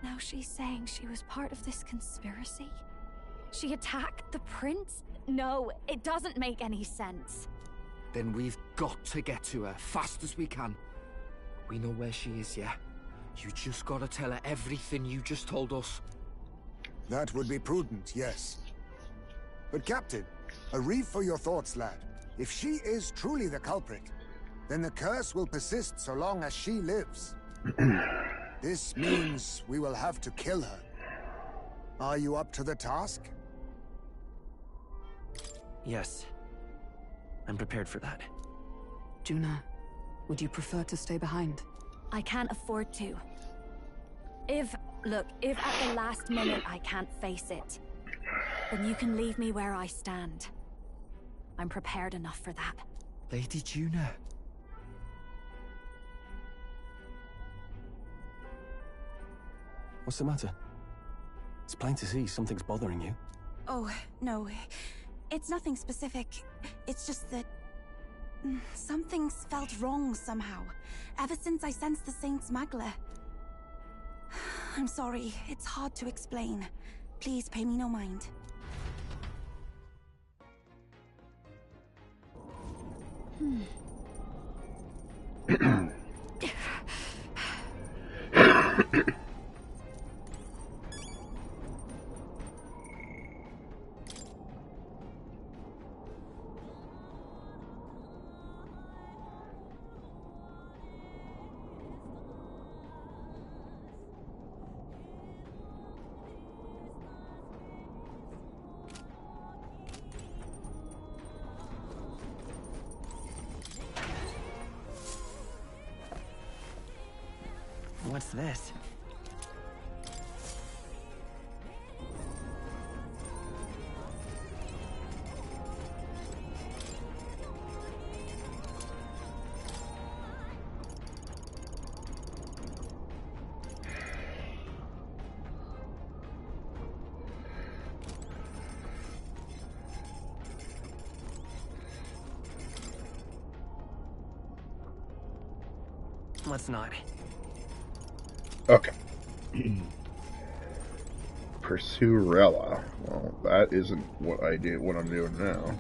Now she's saying she was part of this conspiracy? She attacked the prince? No, it doesn't make any sense. Then we've got to get to her, fast as we can. We know where she is, yeah? You just gotta tell her everything you just told us. That would be prudent, yes. But Captain, a reef for your thoughts, lad. If she is truly the culprit, then the curse will persist so long as she lives. This means we will have to kill her. Are you up to the task? Yes. I'm prepared for that. Juna, would you prefer to stay behind? I can't afford to. If at the last minute I can't face it, then you can leave me where I stand. I'm prepared enough for that. Lady Juna. What's the matter? It's plain to see something's bothering you. Oh, no. It's nothing specific. It's just that... something's felt wrong somehow. Ever since I sensed the Saint's Magla. I'm sorry. It's hard to explain. Please pay me no mind. What's this? Let's not. Okay. Pursue Rella. Well, that isn't what I did. What I'm doing now.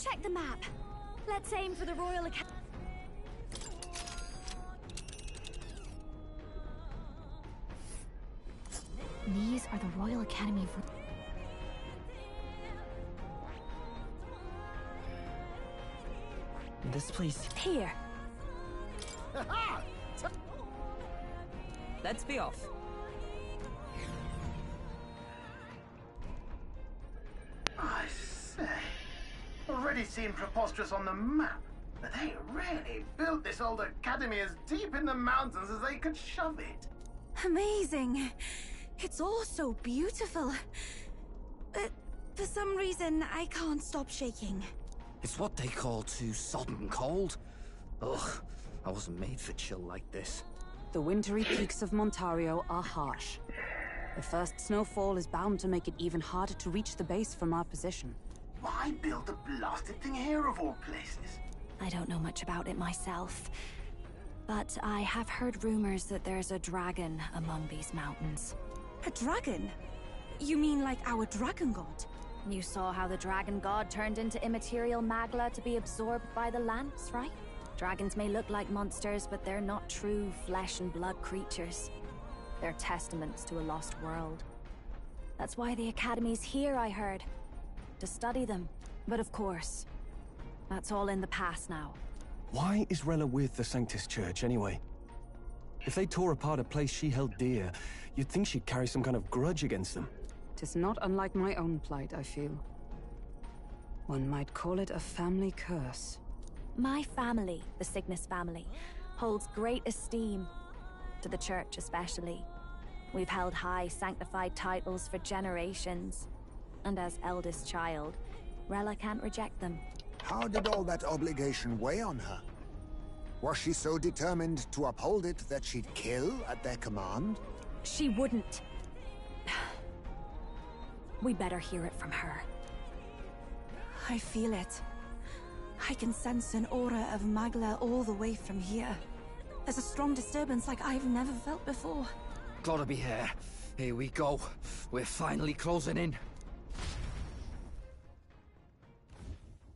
Check the map. Let's aim for the Royal Academy. These are the Royal Academy. This place. Here. Let's be off. I say, already seem preposterous on the map, but they really built this old academy as deep in the mountains as they could shove it. Amazing. It's all so beautiful. But for some reason, I can't stop shaking. It's what they call too sodden cold. Ugh, I wasn't made for chill like this. The wintry peaks of Montario are harsh. The first snowfall is bound to make it even harder to reach the base from our position. Why build a blasted thing here of all places? I don't know much about it myself, but I have heard rumors that there's a dragon among these mountains. A dragon? You mean like our dragon god? You saw how the dragon god turned into immaterial magla to be absorbed by the lance, right? Dragons may look like monsters, but they're not true flesh and blood creatures. They're testaments to a lost world. That's why the Academy's here, I heard. To study them. But of course, that's all in the past now. Why is Rella with the Sanctus Church, anyway? If they tore apart a place she held dear, you'd think she'd carry some kind of grudge against them. 'Tis not unlike my own plight, I feel. One might call it a family curse. My family, the Cygnus family, holds great esteem, to the church especially. We've held high sanctified titles for generations, and as eldest child, Rella can't reject them. How did all that obligation weigh on her? Was she so determined to uphold it that she'd kill at their command? She wouldn't. We better hear it from her. I feel it. I can sense an aura of Magla all the way from here. There's a strong disturbance like I've never felt before. Gotta be here. Here we go. We're finally closing in.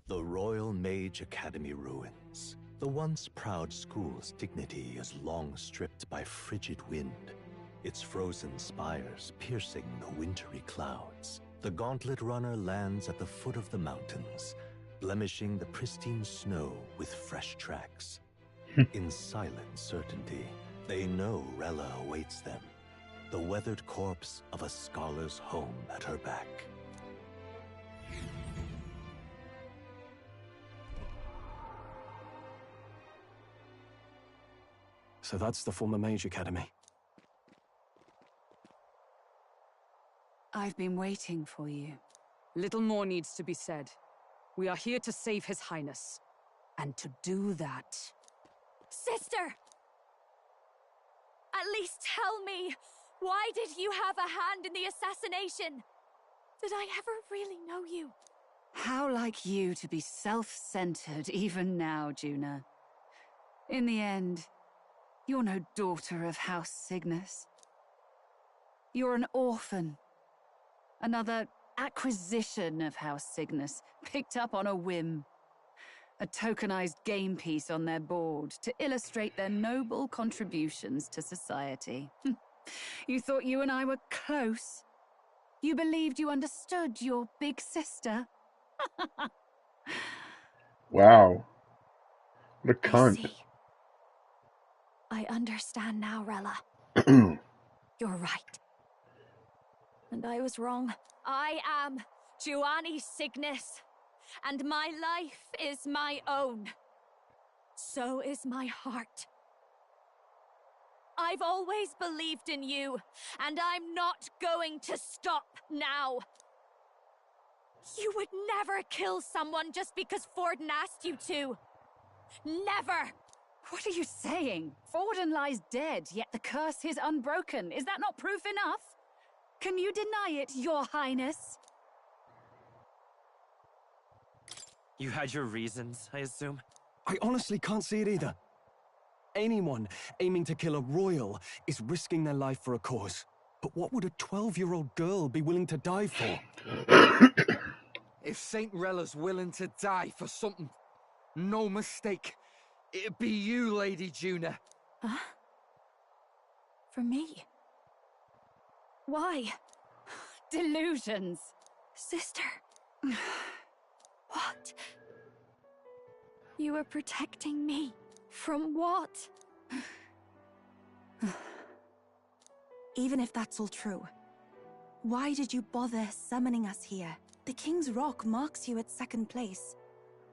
The Royal Mage Academy ruins. The once proud school's dignity is long stripped by frigid wind, its frozen spires piercing the wintry clouds. The gauntlet runner lands at the foot of the mountains, blemishing the pristine snow with fresh tracks. In silent certainty, they know Rella awaits them, the weathered corpse of a scholar's home at her back. So that's the former Mage Academy. I've been waiting for you. Little more needs to be said. We are here to save His Highness. And to do that... Sister! At least tell me, why did you have a hand in the assassination? Did I ever really know you? How like you to be self-centered even now, Juna. In the end, you're no daughter of House Cygnus. You're an orphan. Another acquisition of House Cygnus, picked up on a whim. A tokenized game piece on their board to illustrate their noble contributions to society. You thought you and I were close? You believed you understood your big sister? Wow. What a I cunt. see. I understand now, Rella. You're right. And I was wrong. I am Giovanni Cygnus, and my life is my own. So is my heart. I've always believed in you, and I'm not going to stop now. You would never kill someone just because Forden asked you to. Never! What are you saying? Forden lies dead, yet the curse is unbroken. Is that not proof enough? Can you deny it, Your Highness? You had your reasons, I assume? I honestly can't see it either. Anyone aiming to kill a royal is risking their life for a cause. But what would a 12-year-old girl be willing to die for? If Saint Rella's willing to die for something, no mistake, it'd be you, Lady Juna. Huh? For me? Why? Delusions. Sister. What? You were protecting me. From what? Even if that's all true, why did you bother summoning us here? The King's Rock marks you at second place.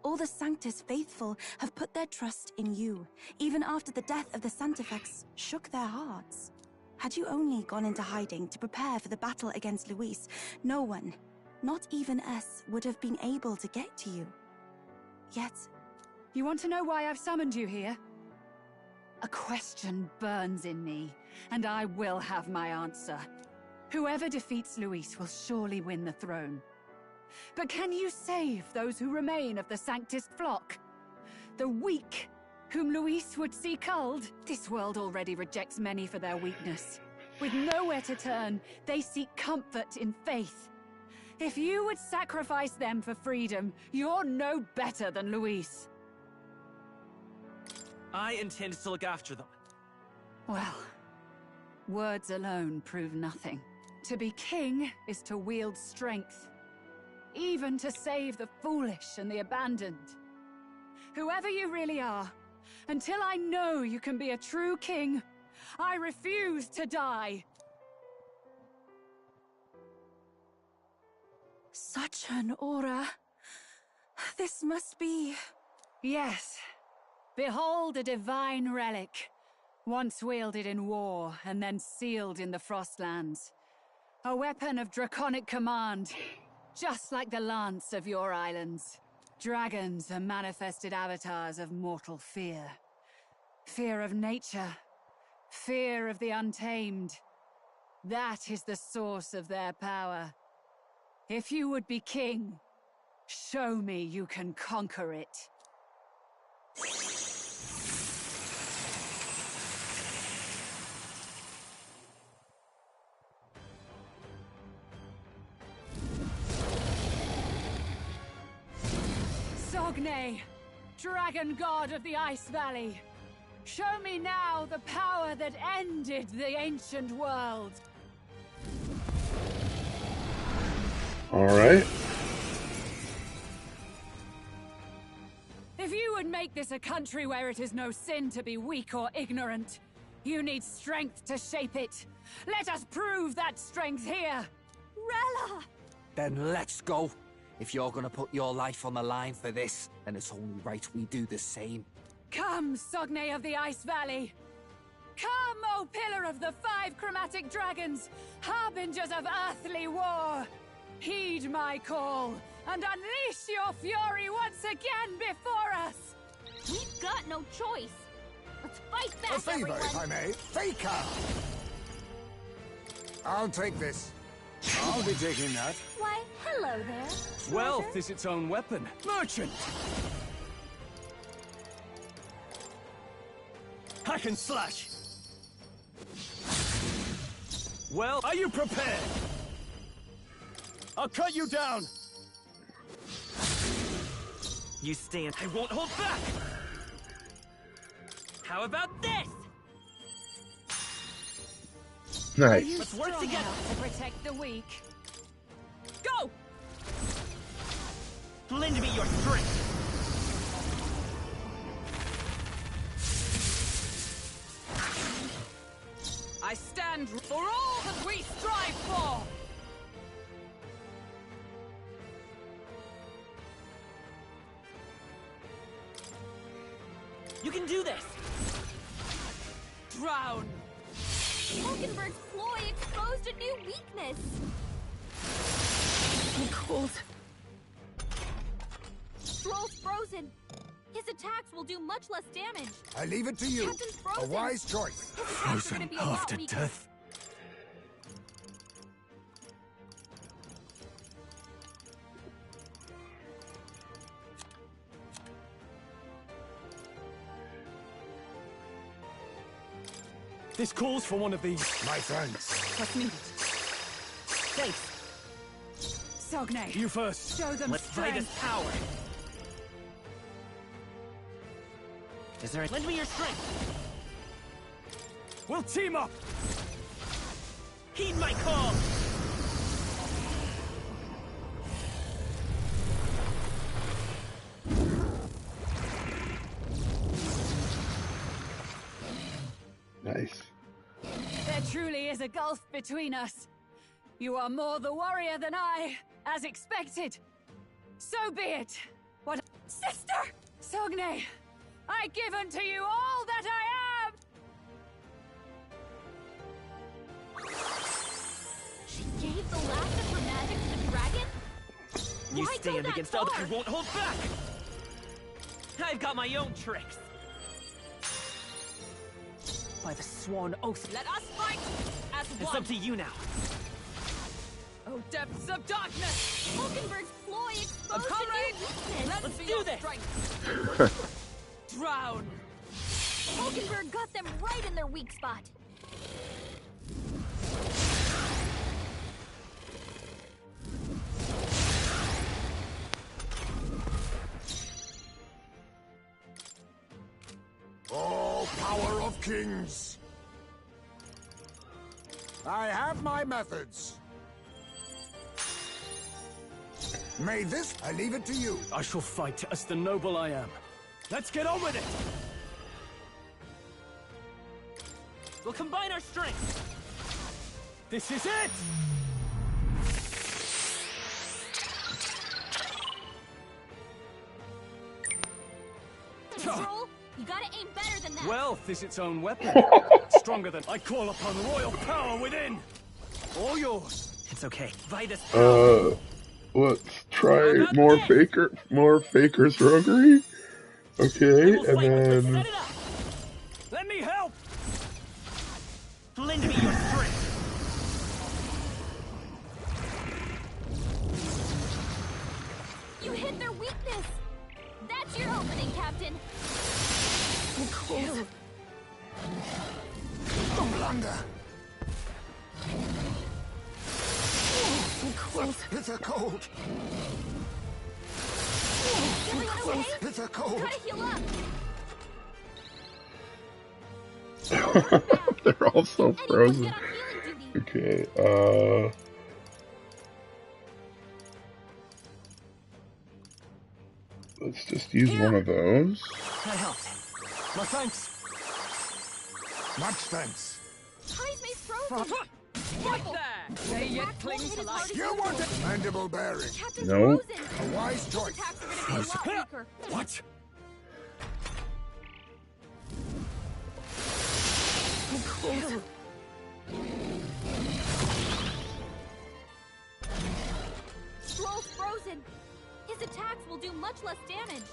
All the Sanctus faithful have put their trust in you, even after the death of the Santifex shook their hearts. Had you only gone into hiding to prepare for the battle against Luis, no one, not even us, would have been able to get to you. Yet... You want to know why I've summoned you here? A question burns in me, and I will have my answer. Whoever defeats Luis will surely win the throne. But can you save those who remain of the Sanctist flock? The weak, whom Luis would see culled? This world already rejects many for their weakness. With nowhere to turn, they seek comfort in faith. If you would sacrifice them for freedom, you're no better than Luis. I intend to look after them. Well, words alone prove nothing. To be king is to wield strength, even to save the foolish and the abandoned. Whoever you really are, until I know you can be a true king, I refuse to die. Such an aura. This must be... Yes. Behold a divine relic, once wielded in war and then sealed in the Frostlands. A weapon of draconic command, just like the lance of your islands. Dragons are manifested avatars of mortal fear. Fear of nature, fear of the untamed. That is the source of their power. If you would be king, show me you can conquer it. Sogne, dragon god of the Ice Valley, show me now the power that ended the ancient world. All right. If you would make this a country where it is no sin to be weak or ignorant, you need strength to shape it. Let us prove that strength here. Rella! Then let's go. If you're gonna put your life on the line for this, then it's only right we do the same. Come, Sogne of the Ice Valley! Come, O Pillar of the 5 Chromatic Dragons, harbingers of earthly war! Heed my call, and unleash your fury once again before us! We've got no choice! Let's fight back, A favor, everyone! if I may. Faker! I'll take this. I'll be taking that. Why, hello there. Wealth is its own weapon. Merchant! Hack and slash! Well, are you prepared? I'll cut you down! You stand, I won't hold back! How about this? Nice. Let's work together to protect the weak. Go! Lend me your strength. I stand for all that we strive for! You can do this! Drown! Hulkenberg's ploy exposed a new weakness! I'm cold. Stroll's frozen. His attacks will do much less damage. I leave it to you. Captain's A frozen. wise choice. His attacks are gonna be a lot weaker. This calls for one of these. My thanks. What's needed? Thanks. Sogne. You first. Show them Let's try this strength. power. Is there lend me your strength. We'll team up. Heed my call. Nice. There truly is a gulf between us. You are more the warrior than I, as expected. So be it. What, sister? Sogne, I give unto you all that I am. She gave the last of her magic to the dragon? You Why go stand that against far? others who won't hold back! I've got my own tricks! By the sworn oath, Let us fight as it's one. up to you now. Oh, depths of darkness! Hulkenberg's ploy exposed a comrades, new weakness! lend Let's me do your this. strength. Drown! Hulkenberg got them right in their weak spot. Oh, power of kings! I have my methods. May this... I leave it to you. I shall fight as the noble I am. Let's get on with it! We'll combine our strengths. This is it! Stroll, you gotta aim better than that. Wealth is its own weapon. Stronger than I call upon royal power within. All yours. It's okay. Vitus. Let's try more faker's roguery. Okay, and then Let me help! Lend me your strength. You hit their weakness. That's your opening, Captain. I'm cold. Umblanga. I'm cold. Bitter cold. Everyone okay? Bitter cold. Gotta heal up. they're all so frozen. Okay, let's just use one of those. I helped. My thanks. Much thanks. Heismay's frozen. Right there! They yet cling to life. You want it? Mandible bearing. Captain's Nope. frozen. A wise choice. Attacks are gonna be a lot weaker. What? I'm cold. Stroll's frozen. His attacks will do much less damage.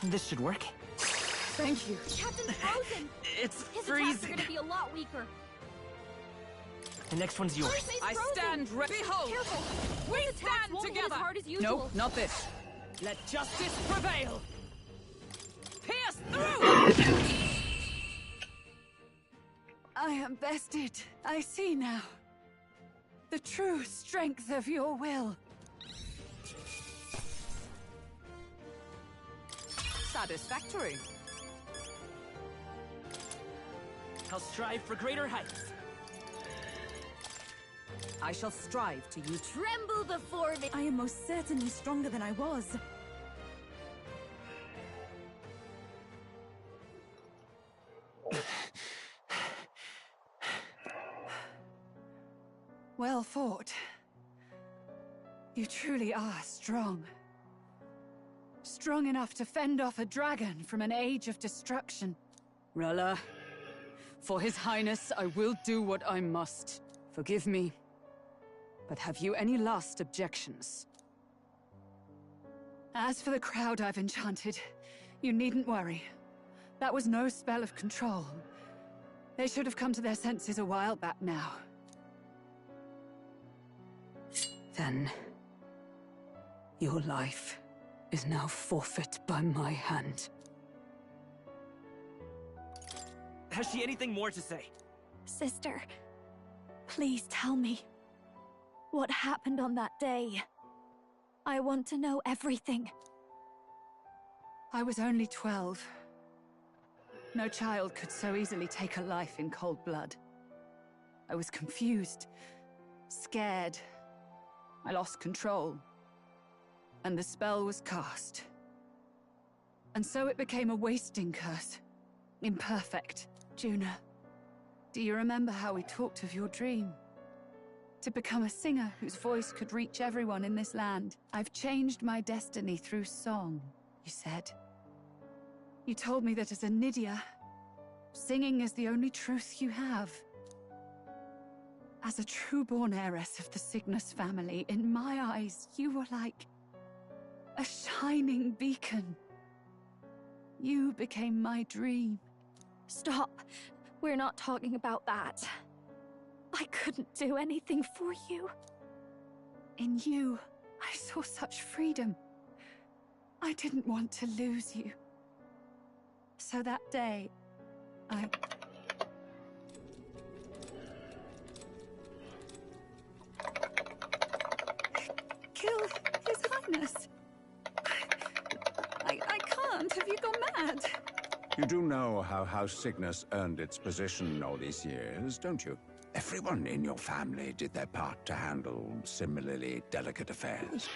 This should work. Thank you. Captain's frozen. It's His freezing. attacks are gonna be a lot weaker. The next one's yours. Heismay's I frozen. stand ready. Behold! Careful. We His attacks stand won't hit as together! hard as usual. No, not this. Let justice prevail! Pierce through! I am bested. I see now. The true strength of your will. Satisfactory. I'll strive for greater heights. I shall strive to use... Tremble before me. I am most certainly stronger than I was. Well fought. You truly are strong. Strong enough to fend off a dragon from an age of destruction. Rella, for His Highness, I will do what I must. Forgive me, but have you any last objections? As for the crowd I've enchanted, you needn't worry. That was no spell of control. They should have come to their senses a while back now. Then, your life is now forfeit by my hand. Has she anything more to say? Sister, please tell me. What happened on that day? I want to know everything. I was only 12. No child could so easily take a life in cold blood. I was confused, scared. I lost control. And the spell was cast. And so it became a wasting curse. Imperfect. Juna, do you remember how we talked of your dream? To become a singer whose voice could reach everyone in this land. I've changed my destiny through song, you said. You told me that as a Nydia, singing is the only truth you have. As a true-born heiress of the Cygnus family, in my eyes, you were like a shining beacon. You became my dream. Stop. We're not talking about that. I couldn't do anything for you. In you, I saw such freedom. I didn't want to lose you. So that day, I... killed His Highness. I can't. Have you gone mad? You do know how House Cygnus earned its position all these years, don't you? Everyone in your family did their part to handle similarly delicate affairs.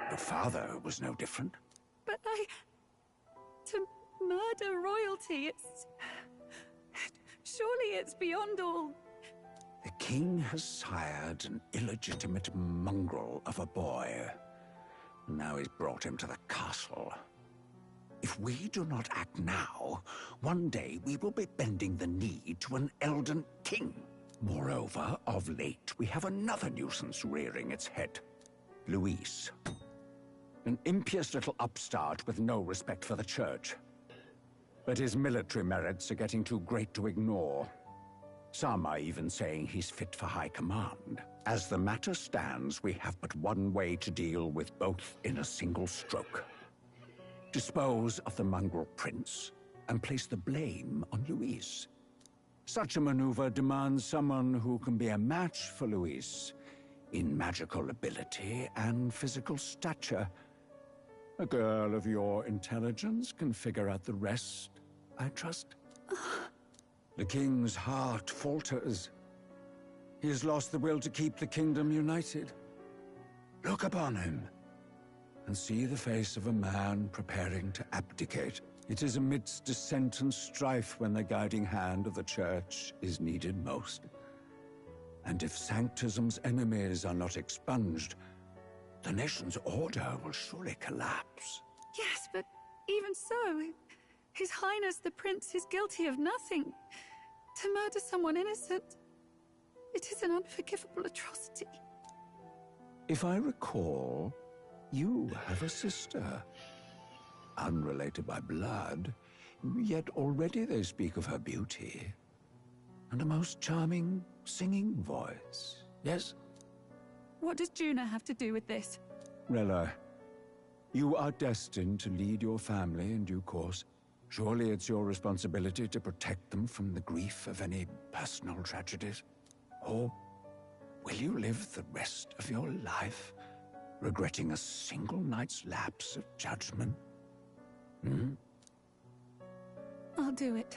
Your father was no different. But to murder royalty, surely it's beyond all... The king has sired an illegitimate mongrel of a boy. Now he's brought him to the castle. If we do not act now, one day we will be bending the knee to an Elden king. Moreover, of late, we have another nuisance rearing its head. Luis. An impious little upstart with no respect for the church. But his military merits are getting too great to ignore. Some are even saying he's fit for high command. As the matter stands, we have but one way to deal with both in a single stroke. Dispose of the mongrel prince and place the blame on Luis. Such a maneuver demands someone who can be a match for Luis in magical ability and physical stature. A girl of your intelligence can figure out the rest, I trust. The king's heart falters. He has lost the will to keep the kingdom united. Look upon him and see the face of a man preparing to abdicate. It is amidst dissent and strife when the guiding hand of the church is needed most. And if Sanctism's enemies are not expunged, the nation's order will surely collapse. Yes, but even so, His Highness the Prince is guilty of nothing. To murder someone innocent, it is an unforgivable atrocity. If I recall, you have a sister. Unrelated by blood, yet already they speak of her beauty. And a most charming singing voice, yes? What does Juna have to do with this? Rella, you are destined to lead your family in due course. Surely it's your responsibility to protect them from the grief of any personal tragedies. Or will you live the rest of your life regretting a single night's lapse of judgment? Hmm? I'll do it.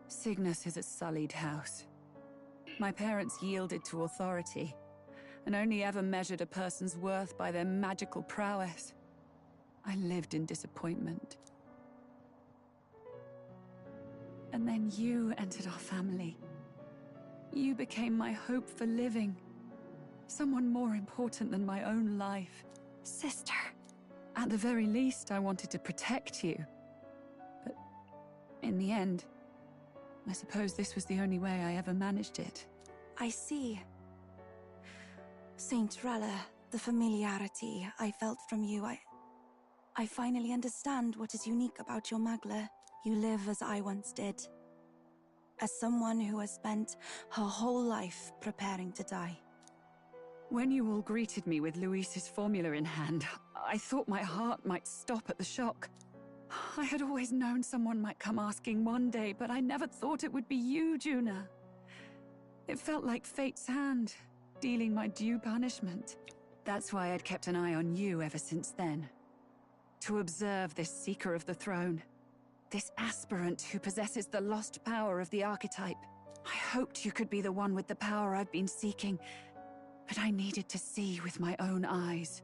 Cygnus is a sullied house. My parents yielded to authority, and only ever measured a person's worth by their magical prowess. I lived in disappointment. And then you entered our family. You became my hope for living. Someone more important than my own life. Sister. At the very least, I wanted to protect you. But in the end, I suppose this was the only way I ever managed it. I see. Saint Rella, the familiarity I felt from you, I finally understand what is unique about your Magla. You live as I once did. As someone who has spent her whole life preparing to die. When you all greeted me with Luis's formula in hand, I thought my heart might stop at the shock. I had always known someone might come asking one day, but I never thought it would be you, Juna. It felt like fate's hand, dealing my due punishment. That's why I'd kept an eye on you ever since then. To observe this seeker of the throne. This aspirant who possesses the lost power of the archetype. I hoped you could be the one with the power I've been seeking, but I needed to see with my own eyes.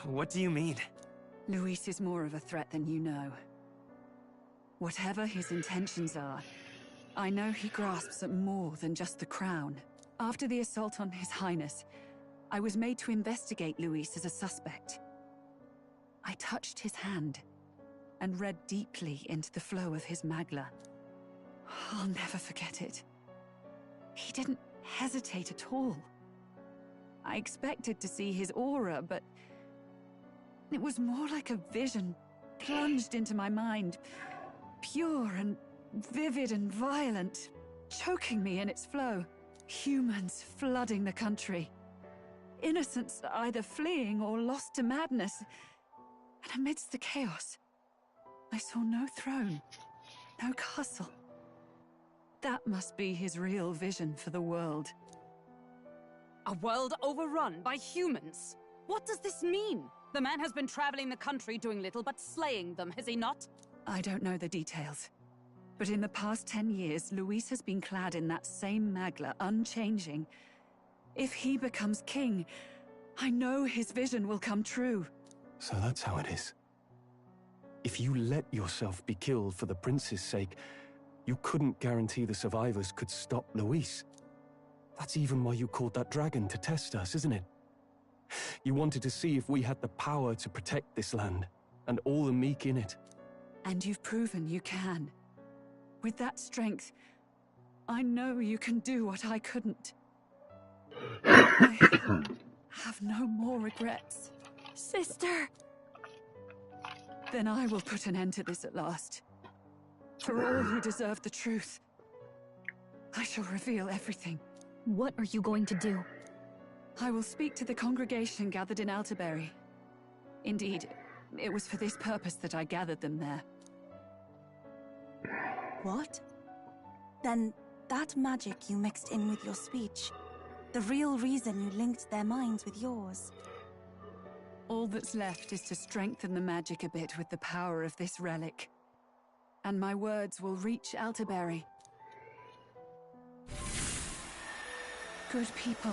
What do you mean? Luis is more of a threat than you know. Whatever his intentions are, I know he grasps at more than just the crown. After the assault on His Highness, I was made to investigate Luis as a suspect. I touched his hand and read deeply into the flow of his Magla. I'll never forget it. He didn't hesitate at all. I expected to see his aura, but it was more like a vision plunged into my mind, pure and vivid and violent, choking me in its flow. Humans flooding the country. Innocents either fleeing or lost to madness. And amidst the chaos, I saw no throne, no castle. That must be his real vision for the world. A world overrun by humans? What does this mean? The man has been traveling the country doing little but slaying them, has he not? I don't know the details. But in the past 10 years, Luis has been clad in that same Magla, unchanging. If he becomes king, I know his vision will come true. So that's how it is. If you let yourself be killed for the prince's sake, you couldn't guarantee the survivors could stop Luis. That's even why you called that dragon to test us, isn't it? You wanted to see if we had the power to protect this land, and all the meek in it. And you've proven you can. With that strength, I know you can do what I couldn't. I have no more regrets. Sister! Then I will put an end to this at last. For all who deserve the truth, I shall reveal everything. What are you going to do? I will speak to the congregation gathered in Alterbury. Indeed, it was for this purpose that I gathered them there. What? Then that magic you mixed in with your speech, the real reason you linked their minds with yours. All that's left is to strengthen the magic a bit with the power of this relic. And my words will reach Alterbury. Good people,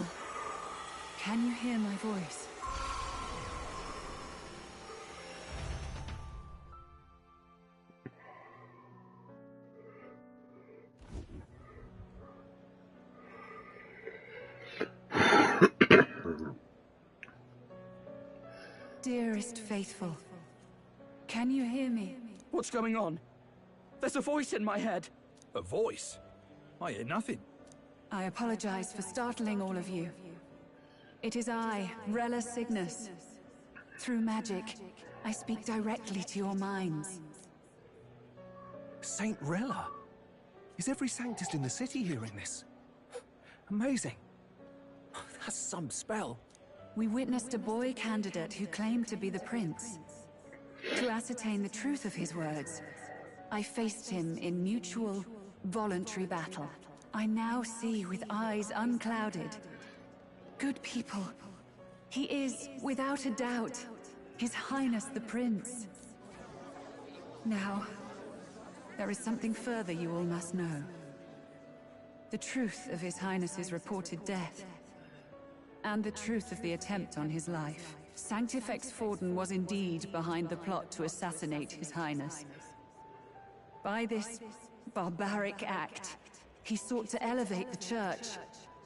can you hear my voice? Dearest faithful, can you hear me? What's going on? There's a voice in my head. A voice? I hear nothing. I apologize for startling all of you. It is I, Rella Cygnus. Through magic, I speak directly to your minds. Saint Rella? Is every Sanctist in the city hearing this? Amazing. That's some spell. We witnessed a boy candidate who claimed to be the prince. To ascertain the truth of his words, I faced him in mutual, voluntary battle. I now see with eyes unclouded. Good people, he is, without a doubt, His Highness the Prince. Now, there is something further you all must know. The truth of His Highness's reported death, and the truth of the attempt on his life. Sanctifex Forden was indeed behind the plot to assassinate His Highness. By this barbaric act, he sought to elevate the church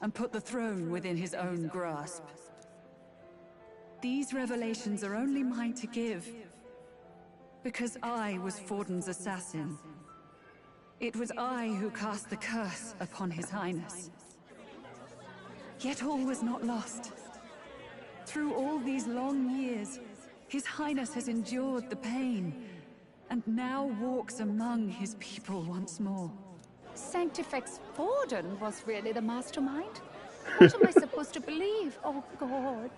and put the throne within his own grasp. These revelations are only mine to give, because I was Forden's assassin. It was I who cast the curse upon His Highness. Yet all was not lost. Through all these long years, His Highness has endured the pain, and now walks among his people once more. Sanctifex Forden was really the mastermind? What am I supposed to believe? Oh, God.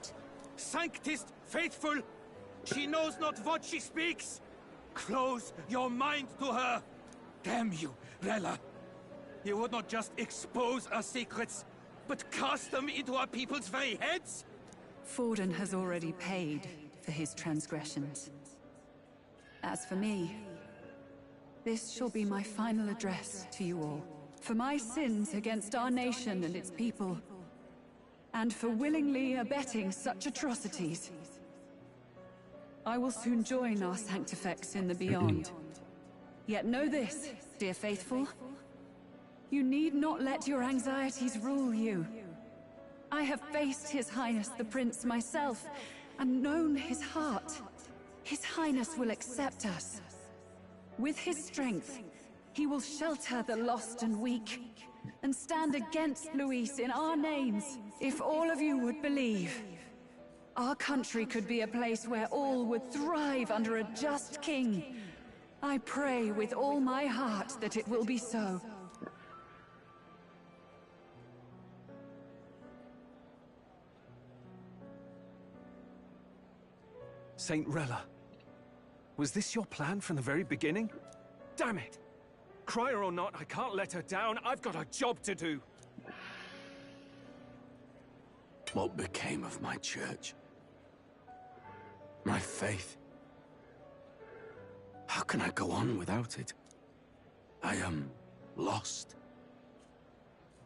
Sanctist faithful! She knows not what she speaks! Close your mind to her! Damn you, Rella! You would not just expose our secrets, but cast them into our people's very heads? Forden has already paid for his transgressions. As for me, this shall be my final address to you all. For my sins against our nation and its people, and for willingly abetting such atrocities. I will soon join our Sanctifex in the beyond. Yet know this, dear faithful. You need not let your anxieties rule you. I have faced His Highness the Prince myself, and known his heart. His Highness will accept us. With his strength, he will shelter the lost and weak, and stand against Luis in our names. If all of you would believe, our country could be a place where all would thrive under a just king. I pray with all my heart that it will be so. Saint Rella, was this your plan from the very beginning? Damn it! Crier or not, I can't let her down. I've got a job to do. What became of my church? My faith? How can I go on without it? I am lost.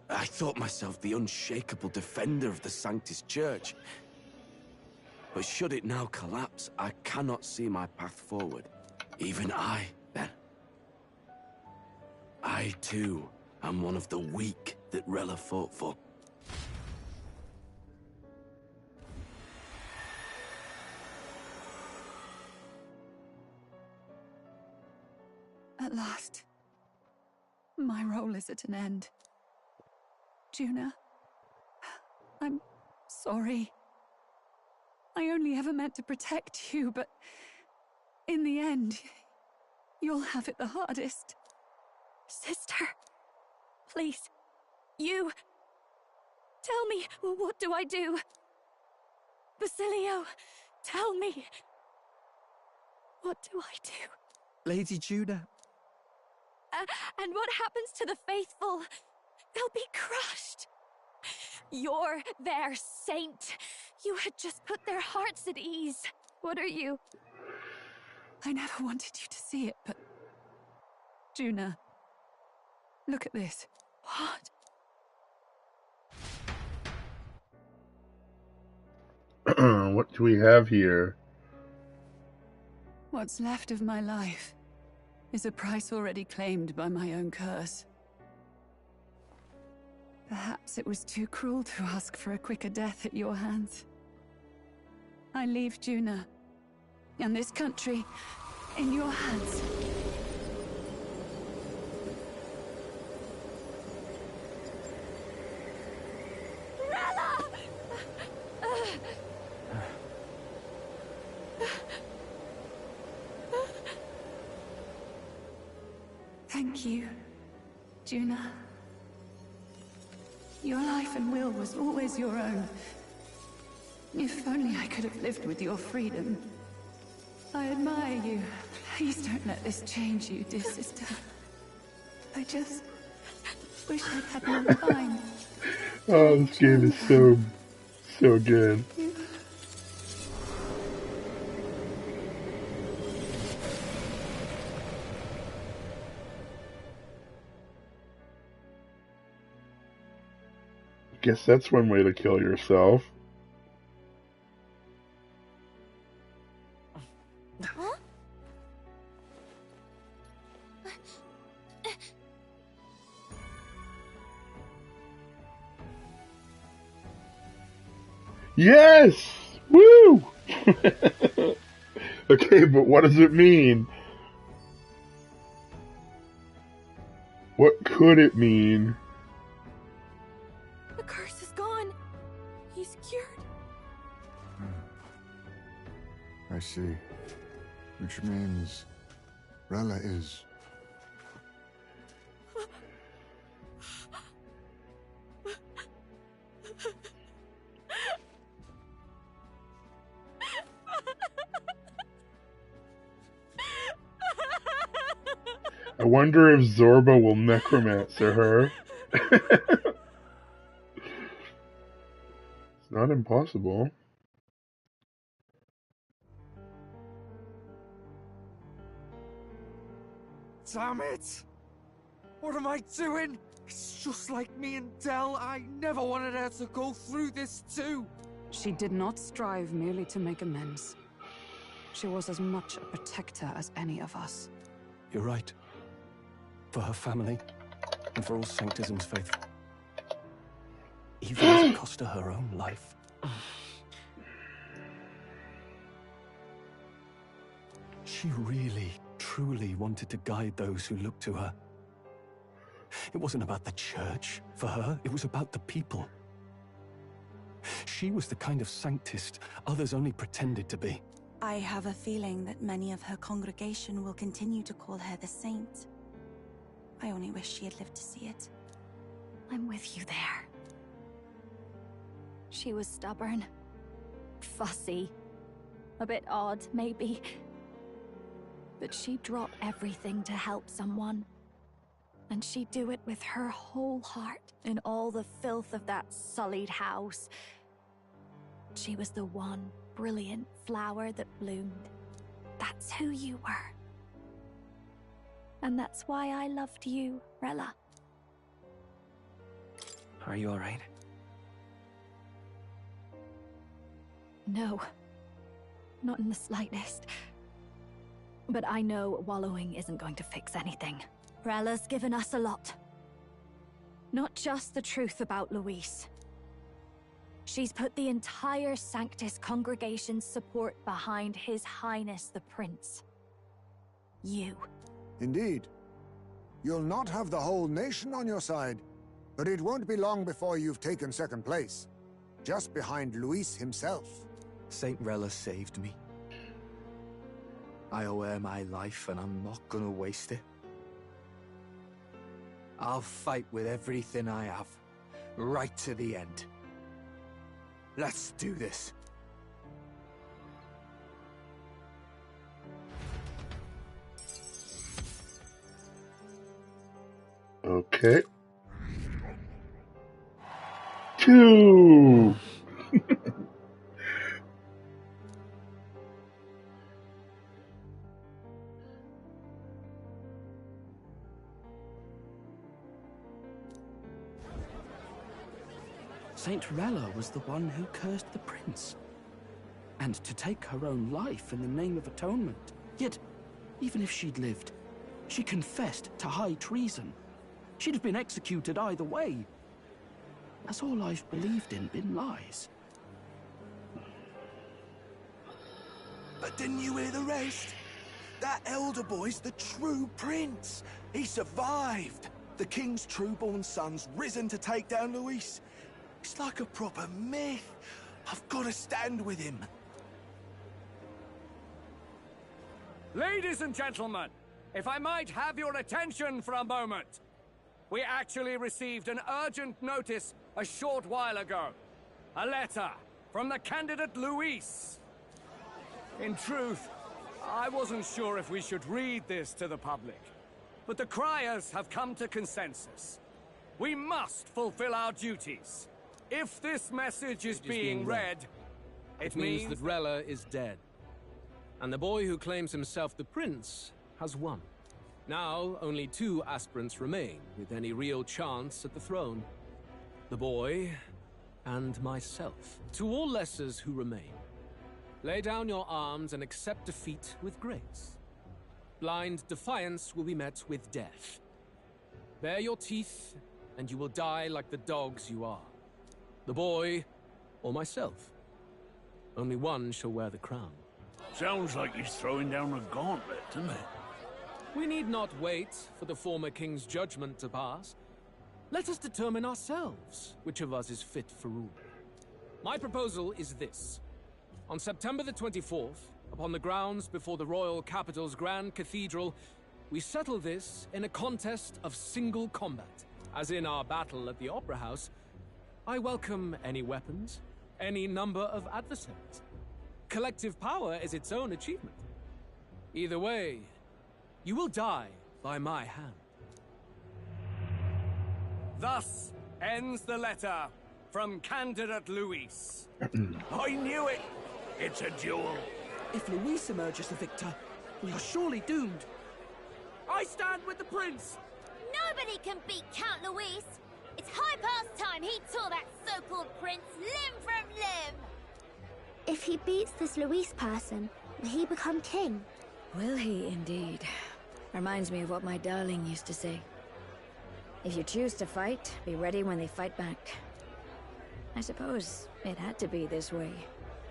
I thought myself the unshakable defender of the Sanctus Church. But should it now collapse, I cannot see my path forward. Even I, then. I, too, am one of the weak that Rella fought for. At last, my role is at an end. Juna, I'm sorry. I only ever meant to protect you, but in the end, you'll have it the hardest. Sister, please, you... Tell me, what do I do? Basilio, tell me. What do I do? Lady Juna. And what happens to the faithful? They'll be crushed. You're their saint. You had just put their hearts at ease. What are you? I never wanted you to see it, but... Juna, look at this. What? What do we have here? What's left of my life is a price already claimed by my own curse. Perhaps it was too cruel to ask for a quicker death at your hands. I leave Juna and this country in your hands. Rella! Thank you, Juna. Your life and will was always your own. If only I could have lived with your freedom. I admire you. Please don't let this change you, dear sister. I just wish I'd had more time. Oh, this game is so good. Guess that's one way to kill yourself. Huh? Yes! Woo! Okay, but what does it mean? What could it mean? The curse is gone. He's cured. I see. Which means Rella is... I wonder if Zorba will necromancer her. It's not impossible. Damn it! What am I doing? It's just like me and Del. I never wanted her to go through this too. She did not strive merely to make amends. She was as much a protector as any of us. You're right. For her family, and for all Sanctism's faithful. Even if it cost her own life. She really, truly wanted to guide those who looked to her. It wasn't about the church for her, it was about the people. She was the kind of Sanctist others only pretended to be. I have a feeling that many of her congregation will continue to call her the saint. I only wish she had lived to see it. I'm with you there. She was stubborn, fussy, a bit odd, maybe. But she'd drop everything to help someone. And she'd do it with her whole heart in all the filth of that sullied house. She was the one brilliant flower that bloomed. That's who you were. And that's why I loved you, Rella. Are you alright? No. Not in the slightest. But I know wallowing isn't going to fix anything. Rella's given us a lot. Not just the truth about Luis. She's put the entire Sanctus congregation's support behind His Highness the Prince. You. Indeed. You'll not have the whole nation on your side, but it won't be long before you've taken second place. Just behind Luis himself. Saint Rella saved me. I owe her my life and I'm not gonna waste it. I'll fight with everything I have, right to the end. Let's do this. Okay. 2! Saint Rella was the one who cursed the prince. And to take her own life in the name of atonement. Yet, even if she'd lived, she confessed to high treason. She'd have been executed either way. Has all I've believed in been lies? But didn't you hear the rest? That elder boy's the true prince. He survived. The king's true-born son's risen to take down Luis. It's like a proper myth. I've got to stand with him. Ladies and gentlemen, if I might have your attention for a moment. We actually received an urgent notice a short while ago. A letter from the candidate Luis. In truth, I wasn't sure if we should read this to the public. But the criers have come to consensus. We must fulfill our duties. If this message is being read, it means that Rella is dead. And the boy who claims himself the prince has won. Now, only 2 aspirants remain with any real chance at the throne. The boy and myself. To all lessers who remain, lay down your arms and accept defeat with grace. Blind defiance will be met with death. Bare your teeth, and you will die like the dogs you are. The boy, or myself. Only one shall wear the crown. Sounds like he's throwing down a gauntlet, doesn't it? We need not wait for the former king's judgment to pass. Let us determine ourselves which of us is fit for rule. My proposal is this. On September the 24th, upon the grounds before the royal capital's grand cathedral, we settle this in a contest of single combat. As in our battle at the Opera House, I welcome any weapons, any number of adversaries. Collective power is its own achievement. Either way, you will die by my hand. Thus ends the letter from candidate Luis. I knew it! It's a duel. If Luis emerges the victor, we are surely doomed. I stand with the prince! Nobody can beat Count Luis! It's high past time he tore that so-called prince limb from limb! If he beats this Luis person, will he become king? Will he indeed? Reminds me of what my darling used to say. If you choose to fight, be ready when they fight back. I suppose it had to be this way.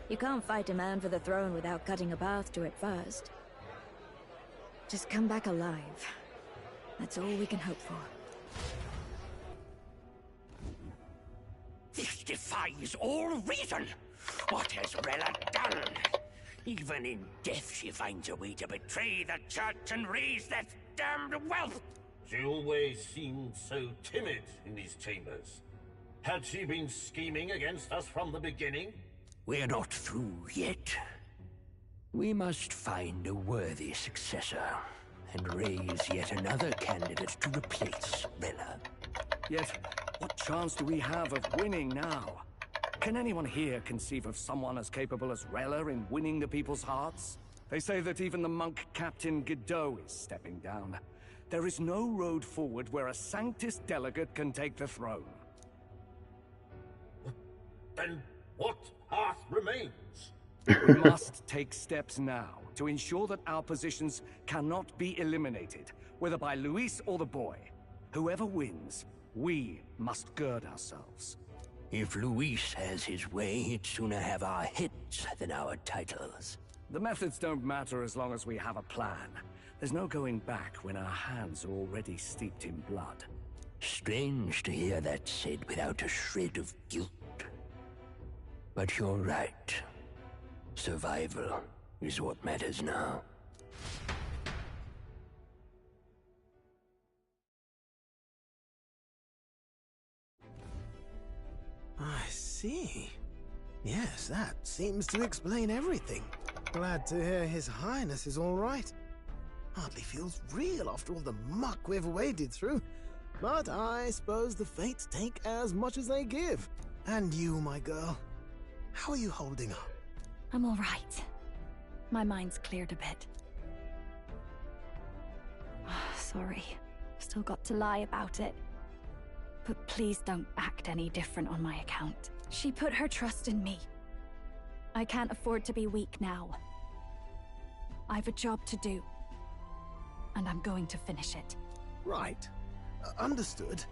You can't fight a man for the throne without cutting a path to it first. Just come back alive. That's all we can hope for. This defies all reason! What has Rella done? Even in death she finds a way to betray the church and raise that damned wealth! She always seemed so timid in these chambers. Had she been scheming against us from the beginning? We're not through yet. We must find a worthy successor, and raise yet another candidate to replace Rella. Yet, what chance do we have of winning now? Can anyone here conceive of someone as capable as Rella in winning the people's hearts? They say that even the monk Captain Godot is stepping down. There is no road forward where a Sanctus delegate can take the throne. Then what path remains? We must take steps now to ensure that our positions cannot be eliminated, whether by Luis or the boy. Whoever wins, we must gird ourselves. If Luis has his way, he'd sooner have our heads than our titles. The methods don't matter as long as we have a plan. There's no going back when our hands are already steeped in blood. Strange to hear that said without a shred of guilt. But you're right. Survival is what matters now. I see. Yes, that seems to explain everything. Glad to hear His Highness is all right. Hardly feels real after all the muck we've waded through. But I suppose the fates take as much as they give. And you, my girl, how are you holding up? I'm all right. My mind's cleared a bit. Sorry. Still got to lie about it. But please don't act any different on my account. She put her trust in me. I can't afford to be weak now. I've a job to do. And I'm going to finish it. Right. Understood.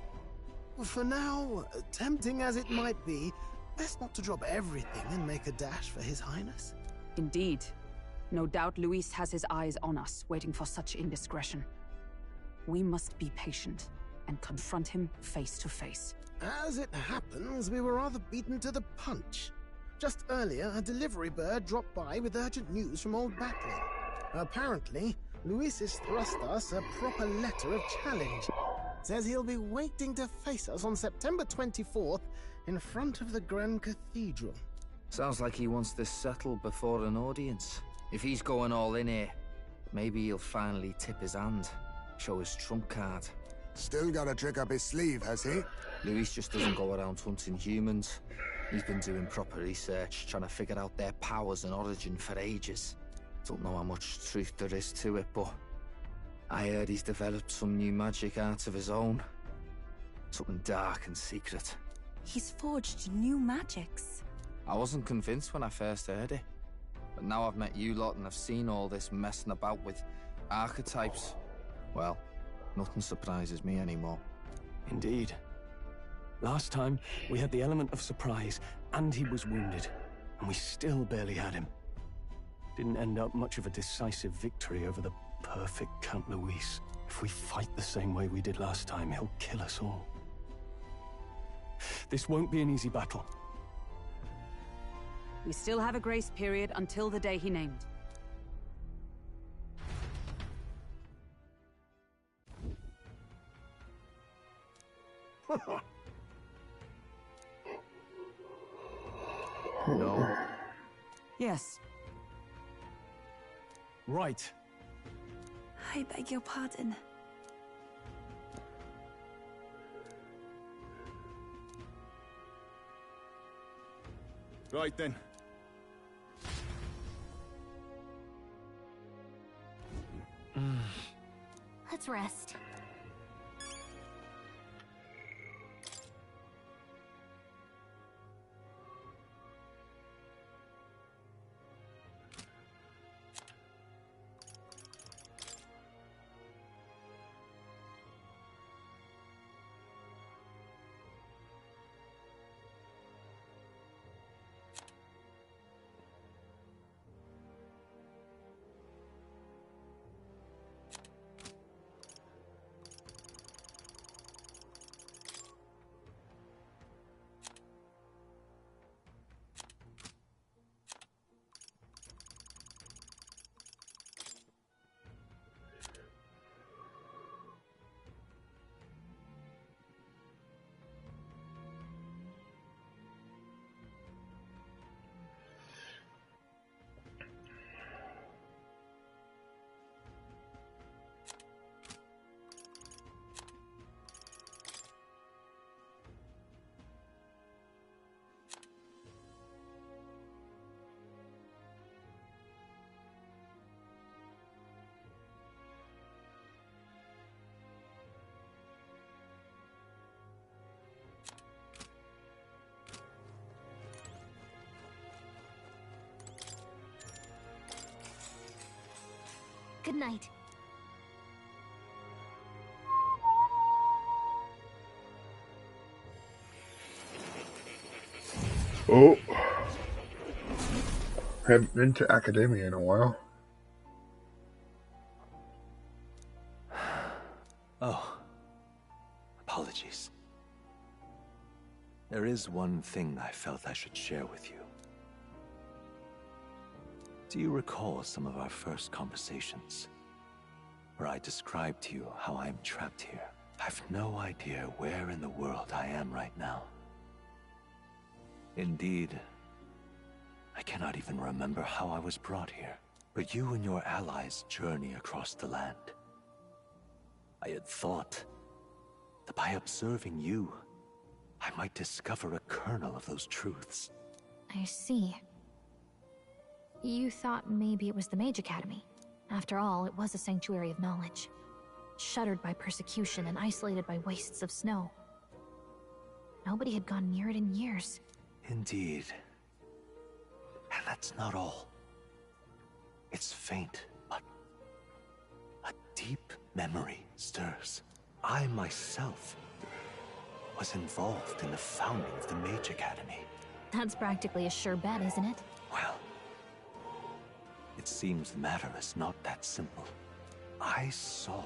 For now, tempting as it might be, best not to drop everything and make a dash for His Highness. Indeed. No doubt Luis has his eyes on us, waiting for such indiscretion. We must be patient and confront him face to face. As it happens, we were rather beaten to the punch. Just earlier, a delivery bird dropped by with urgent news from Old Batley. Apparently, Luis has thrust us a proper letter of challenge. Says he'll be waiting to face us on September 24th in front of the Grand Cathedral. Sounds like he wants this settled before an audience. If he's going all in here, maybe he'll finally tip his hand, show his trump card. Still got a trick up his sleeve, has he? Luis just doesn't go around hunting humans. He's been doing proper research, trying to figure out their powers and origin for ages. Don't know how much truth there is to it, but I heard he's developed some new magic art of his own. Something dark and secret. He's forged new magics. I wasn't convinced when I first heard it. But now I've met you lot and I've seen all this messing about with archetypes. Well, nothing surprises me anymore. Indeed. Last time, we had the element of surprise, and he was wounded. and we still barely had him. Didn't end up much of a decisive victory over the perfect Count Luis. If we fight the same way we did last time, he'll kill us all. This won't be an easy battle. We still have a grace period until the day he named. No. Yes. Right. I beg your pardon. Right then. Let's rest. Good night. Oh. Haven't been to academia in a while. Oh. Apologies. There is one thing I felt I should share with you. Do you recall some of our first conversations, where I described to you how I am trapped here? I've no idea where in the world I am right now. Indeed, I cannot even remember how I was brought here. But you and your allies journey across the land. I had thought that by observing you, I might discover a kernel of those truths. I see. You thought maybe it was the Mage Academy. After all, it was a sanctuary of knowledge. Shuttered by persecution and isolated by wastes of snow. Nobody had gone near it in years. Indeed. And that's not all. It's faint, but a deep memory stirs. I myself was involved in the founding of the Mage Academy. That's practically a sure bet, isn't it? Well, it seems the matter is not that simple. I saw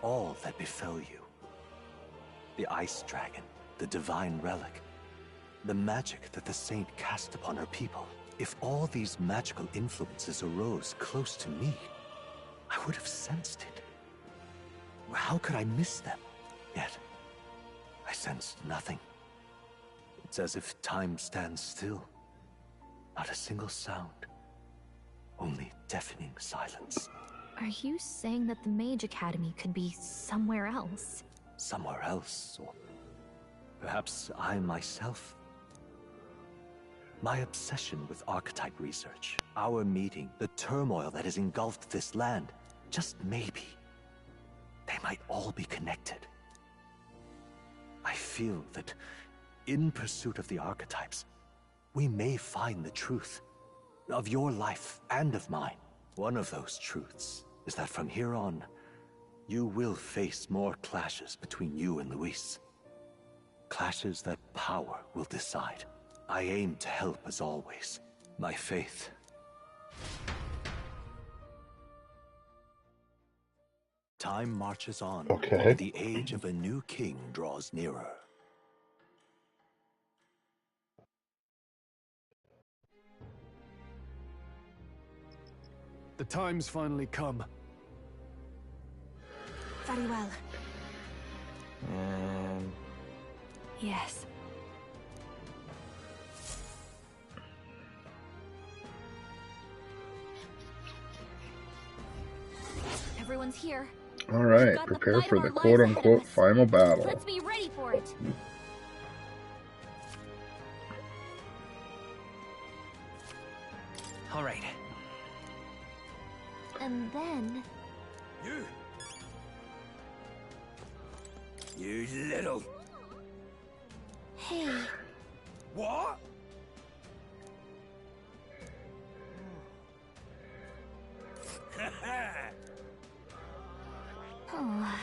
all that befell you. The Ice Dragon, the Divine Relic, the magic that the Saint cast upon her people. If all these magical influences arose close to me, I would have sensed it. How could I miss them? Yet, I sensed nothing. It's as if time stands still. Not a single sound. Only deafening silence. Are you saying that the Mage Academy could be somewhere else? Somewhere else, or perhaps I myself? My obsession with archetype research, our meeting, the turmoil that has engulfed this land, just maybe, they might all be connected. I feel that in pursuit of the archetypes, we may find the truth of your life and of mine. One of those truths is that from here on, you will face more clashes between you and Luis. Clashes that power will decide. I aim to help as always. My faith. Time marches on. Okay. The age of a new king draws nearer. The time's finally come. Very well. Yes. Everyone's here. All right, got the prepare fight for of the our lives quote-unquote ahead of us. final battle. Let's be ready for it. All right. And then... You little... Hey, What? oh,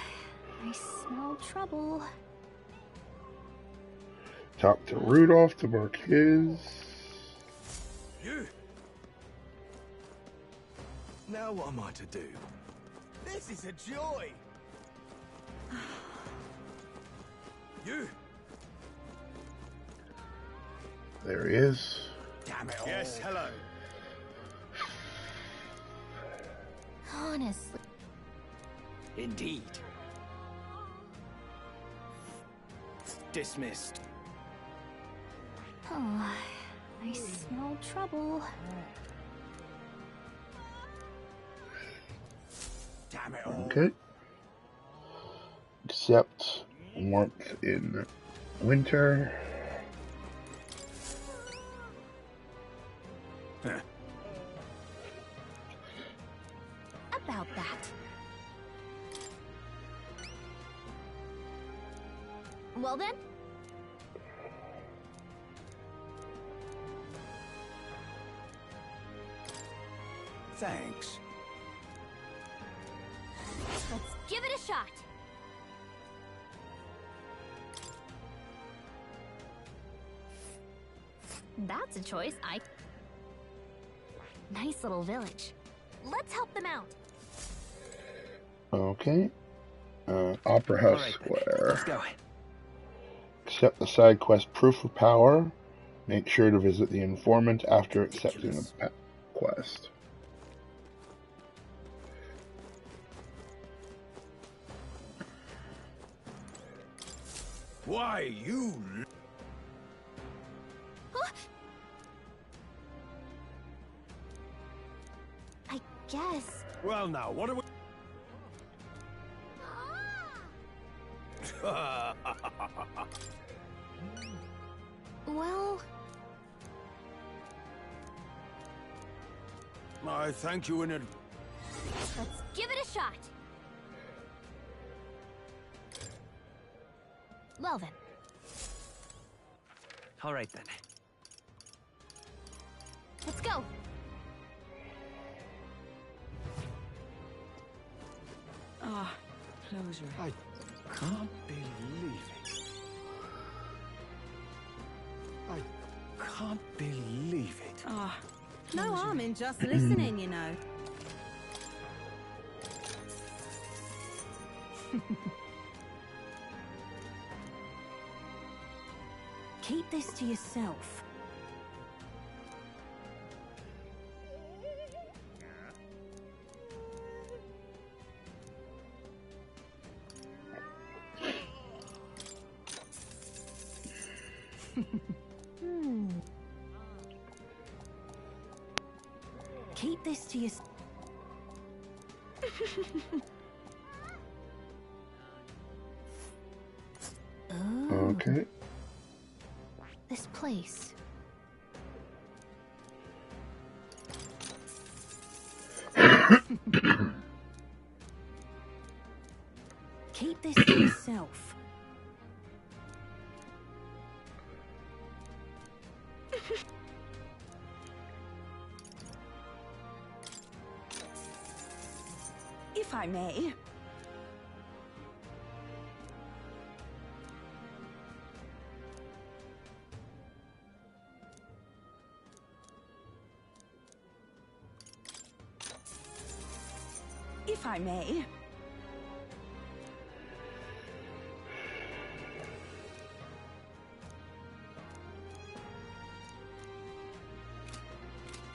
I smell trouble. Talk to Rudolph to mark his. You. Now what am I to do? This is a joy. You. There he is. Damn it all. Yes, hello. Honestly. Indeed. Dismissed. Oh, I smell trouble. Damn it all. Okay. Accept warmth in winter. About that. Well then? Thanks. Let's give it a shot. That's a choice. Nice little village. Let's help them out. Okay. Opera House All right, Square. Let's go. Accept the side quest Proof of Power. Make sure to visit the informant after accepting the quest. Why, you... Huh? I guess. Well now, what are we... Well, I thank you in advance. let's give it a shot. Well then. All right then. Let's go. Ah, closure. I can't believe it. I can't believe it. Ah, no harm in just listening, you know. Keep this to yourself. Keep this to yourself. Okay. This place. Keep this to yourself. If I may. if I may.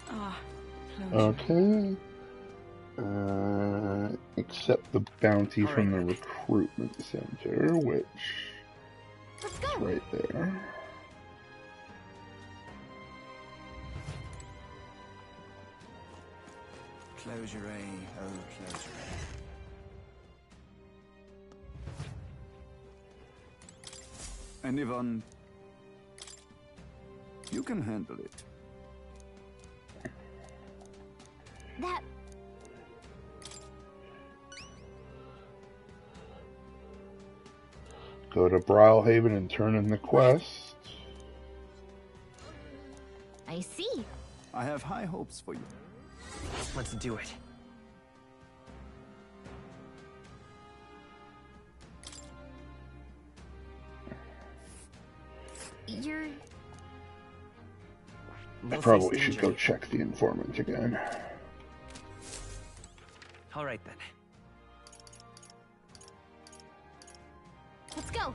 Ah, Okay. Accept the bounty All from right. the recruitment center, which Let's is go. right there. Closure, oh closure. Anyone? You can handle it. That... Go to Brilhaven and turn in the quest. I see. I have high hopes for you. Let's do it. You're... I probably should go check the informant again. All right then. Let's go.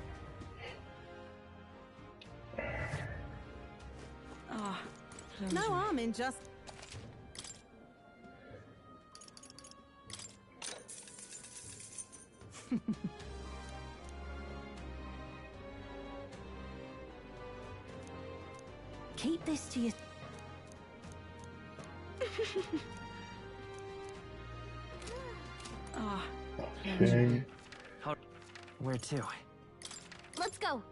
Ah, No harm in just... keep this to your... Ah, Okay. Where to? Let's go.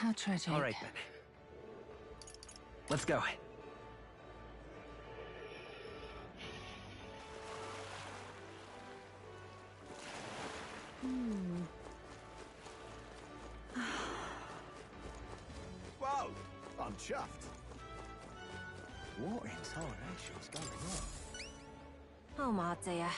how tragic. All right then. Let's go. Wow, I'm chuffed. What in tarnation's going on? Oh, my dear.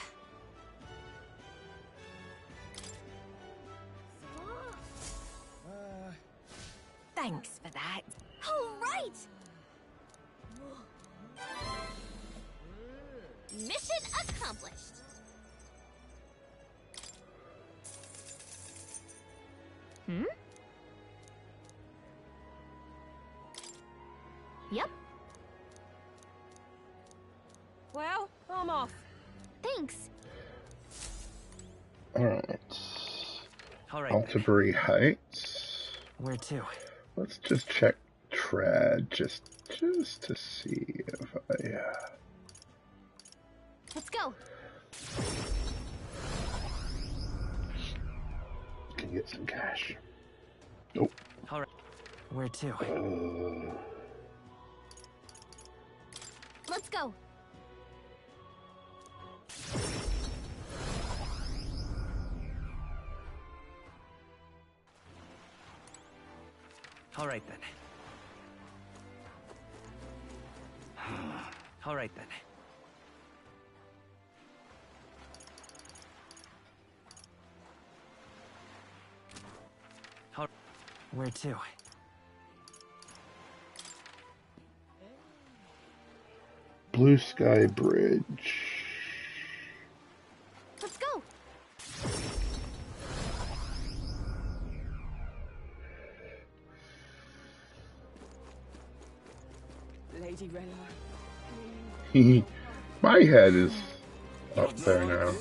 Thanks for that. All right. Mission accomplished. Hmm? Yep. Well, I'm off. Thanks. Alright. All right. Altabury Heights. Where to? Let's just check trad just to see if I Let's go. can get some cash. Nope. All right. Where to? Let's go. All right then. All right then. Where to? Blue Sky Bridge. Let's go. Lady Rella. My head is up there now.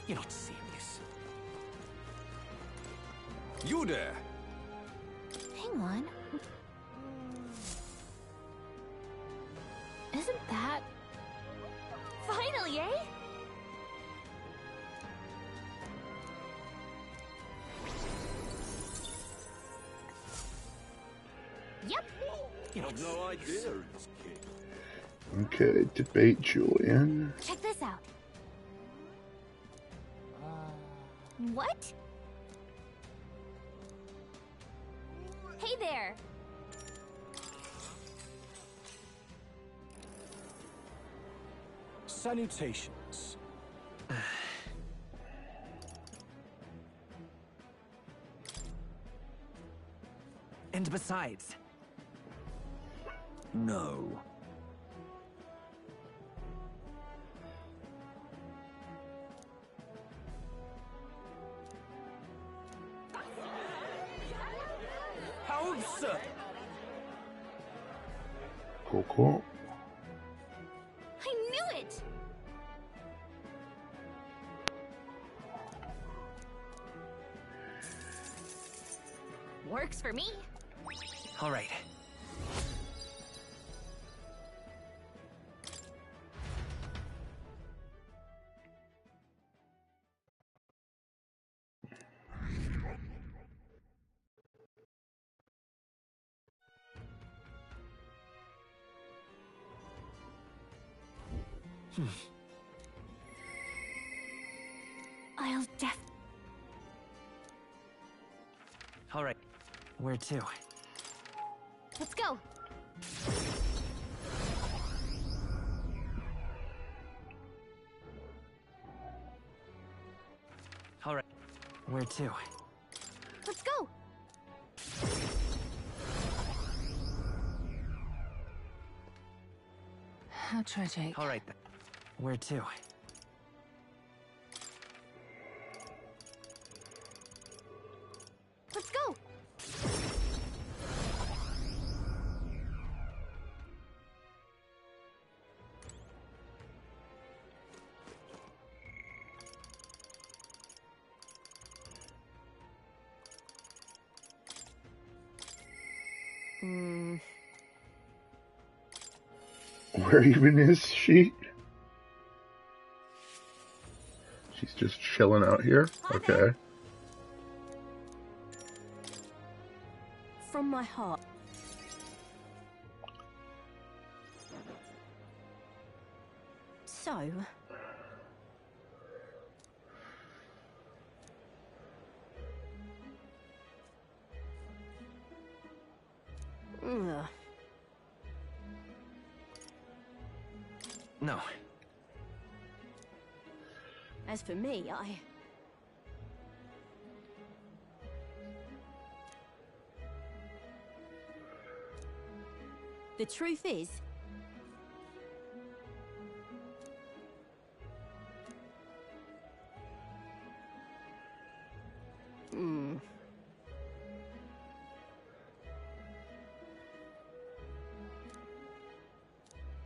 You're not serious. You there? Hang on. Isn't that... Finally, eh? Yep. You have no idea. Okay, debate Julian. Check this out. What? Hey there. Salutations. Besides... No. How absurd! Cool, cool. I knew it! Works for me. All right. I'll All right. Where to? Let's go. All right. Where to? Let's go. How tragic. All right then. Where to? Let's go. Where even is she? She's just chilling out here? Okay. From my heart. So... Ugh. No. As for me, The truth is...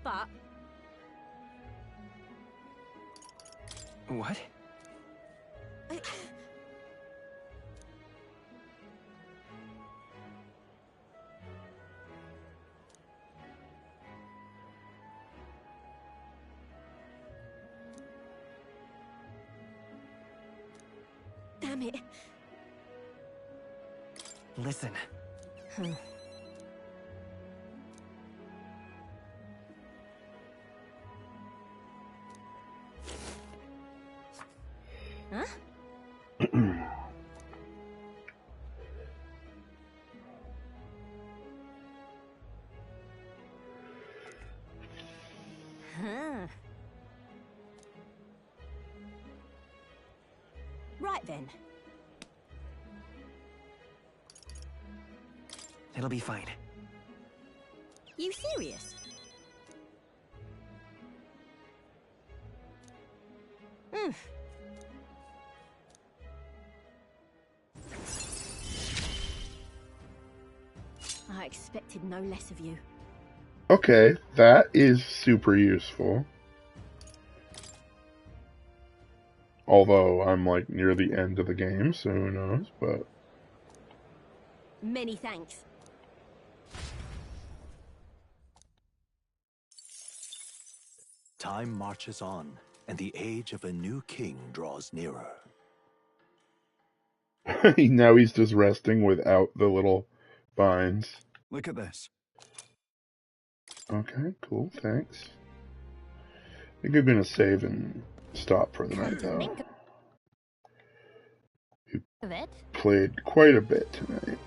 But... What? Damn it. Listen. Huh? Huh. Right then. It'll be fine. You serious? I expected no less of you. Okay, that is super useful. Although I'm like near the end of the game, so who knows, but... Many thanks. Time marches on, and the age of a new king draws nearer. Now he's just resting without the little vines. Look at this. Okay, cool, thanks. I think I'm gonna save and stop for the night, though. Of it. Played quite a bit tonight.